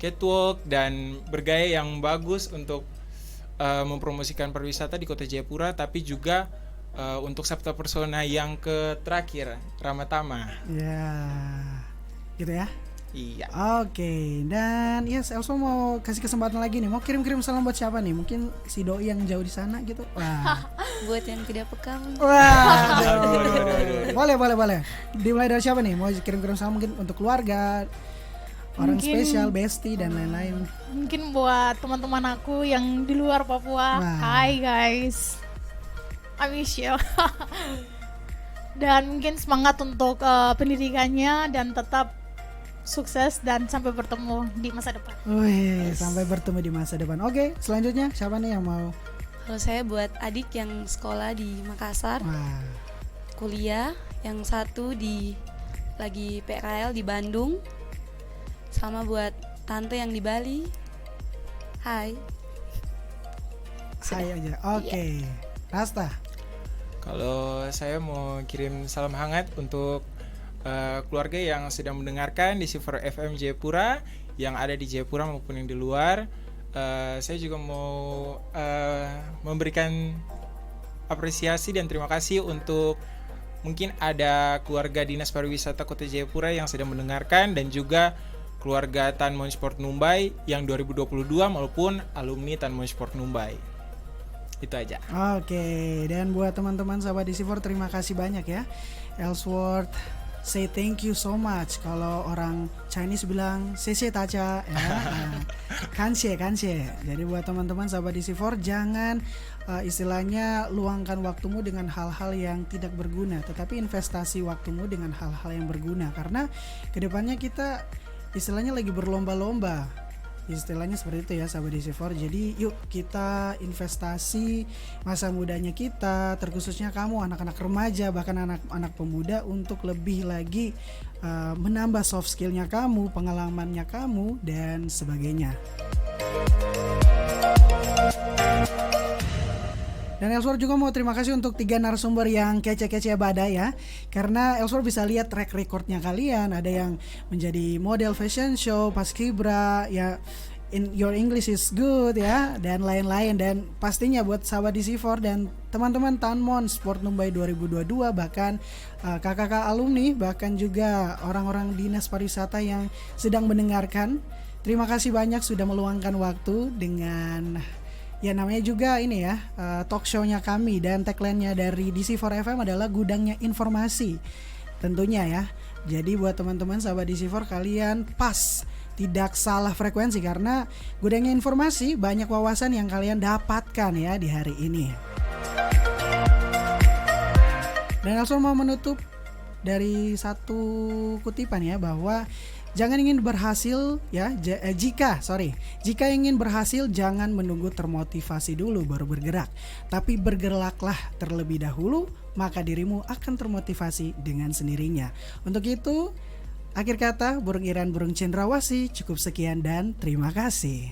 Speaker 4: catwalk dan bergaya yang bagus untuk mempromosikan pariwisata di Kota Jayapura, tapi juga untuk sabta persona yang terakhir, Ramatama.
Speaker 2: Ya, gitu ya.
Speaker 4: Iya.
Speaker 2: Oke, dan yes, Elso mau kasih kesempatan lagi nih. Mau kirim-kirim salam buat siapa nih? Mungkin si doi yang jauh di sana gitu. Wah.
Speaker 5: Buat yang tidak peka.
Speaker 2: Wah. Boleh. Dimulai dari siapa nih? Mau kirim-kirim salam mungkin untuk keluarga, orang
Speaker 3: Mungkin-
Speaker 2: spesial, bestie dan lain-lain.
Speaker 3: Mungkin buat teman-teman aku yang di luar Papua.
Speaker 2: Wah.
Speaker 3: Hai guys, I miss you. Dan mungkin semangat untuk pendidikannya dan tetap sukses dan sampai bertemu di masa depan.
Speaker 2: Wih, sampai bertemu di masa depan. Oke, selanjutnya siapa nih yang mau?
Speaker 5: Kalau saya buat adik yang sekolah di Makassar,
Speaker 2: Wah.
Speaker 5: kuliah, yang satu lagi PKL di Bandung, sama buat tante yang di Bali. Hai.
Speaker 2: Hai aja. Oke. Rasta.
Speaker 4: Kalau saya mau kirim salam hangat untuk keluarga yang sedang mendengarkan di Silver FM Jayapura, yang ada di Jayapura maupun yang di luar. Saya juga mau memberikan apresiasi dan terima kasih untuk mungkin ada keluarga Dinas Pariwisata Kota Jayapura yang sedang mendengarkan, dan juga keluarga Tanmon Sport Numbai yang 2022 maupun alumni Tanmon Sport Numbai. Itu aja.
Speaker 2: Oke, dan buat teman-teman sahabat DC4 terima kasih banyak ya. Ellsworth say thank you so much. Kalau orang Chinese bilang "谢谢大家" ya. Kanse. Jadi buat teman-teman sahabat DC4 jangan istilahnya luangkan waktumu dengan hal-hal yang tidak berguna, tetapi investasi waktumu dengan hal-hal yang berguna, karena kedepannya kita istilahnya lagi berlomba-lomba. Istilahnya seperti itu ya sahabat DC4. Jadi yuk kita investasi masa mudanya kita, terkhususnya kamu anak-anak remaja, bahkan anak-anak pemuda, untuk lebih lagi menambah soft skillnya kamu, pengalamannya kamu, dan sebagainya. Dan Elswar juga mau terima kasih untuk 3 narasumber yang kece-kece badai ya. Karena Elswar bisa lihat track recordnya kalian. Ada yang menjadi model fashion show, paskibra, ya your English is good ya, dan lain-lain. Dan pastinya buat sahabat DC4 dan teman-teman Tanmon Sport Numbai 2022, bahkan kakak-kakak alumni, bahkan juga orang-orang dinas pariwisata yang sedang mendengarkan, terima kasih banyak sudah meluangkan waktu dengan ya namanya juga ini ya talk show-nya kami, dan tagline-nya dari DC4 FM adalah gudangnya informasi tentunya ya. Jadi buat teman-teman sahabat DC4, kalian pas, tidak salah frekuensi, karena gudangnya informasi banyak wawasan yang kalian dapatkan ya di hari ini. Dan langsung mau menutup dari satu kutipan ya, bahwa jangan ingin berhasil ya, jika ingin berhasil jangan menunggu termotivasi dulu baru bergerak, tapi bergeraklah terlebih dahulu, maka dirimu akan termotivasi dengan sendirinya. Untuk itu, akhir kata burung Iran burung cendrawasih, cukup sekian dan terima kasih.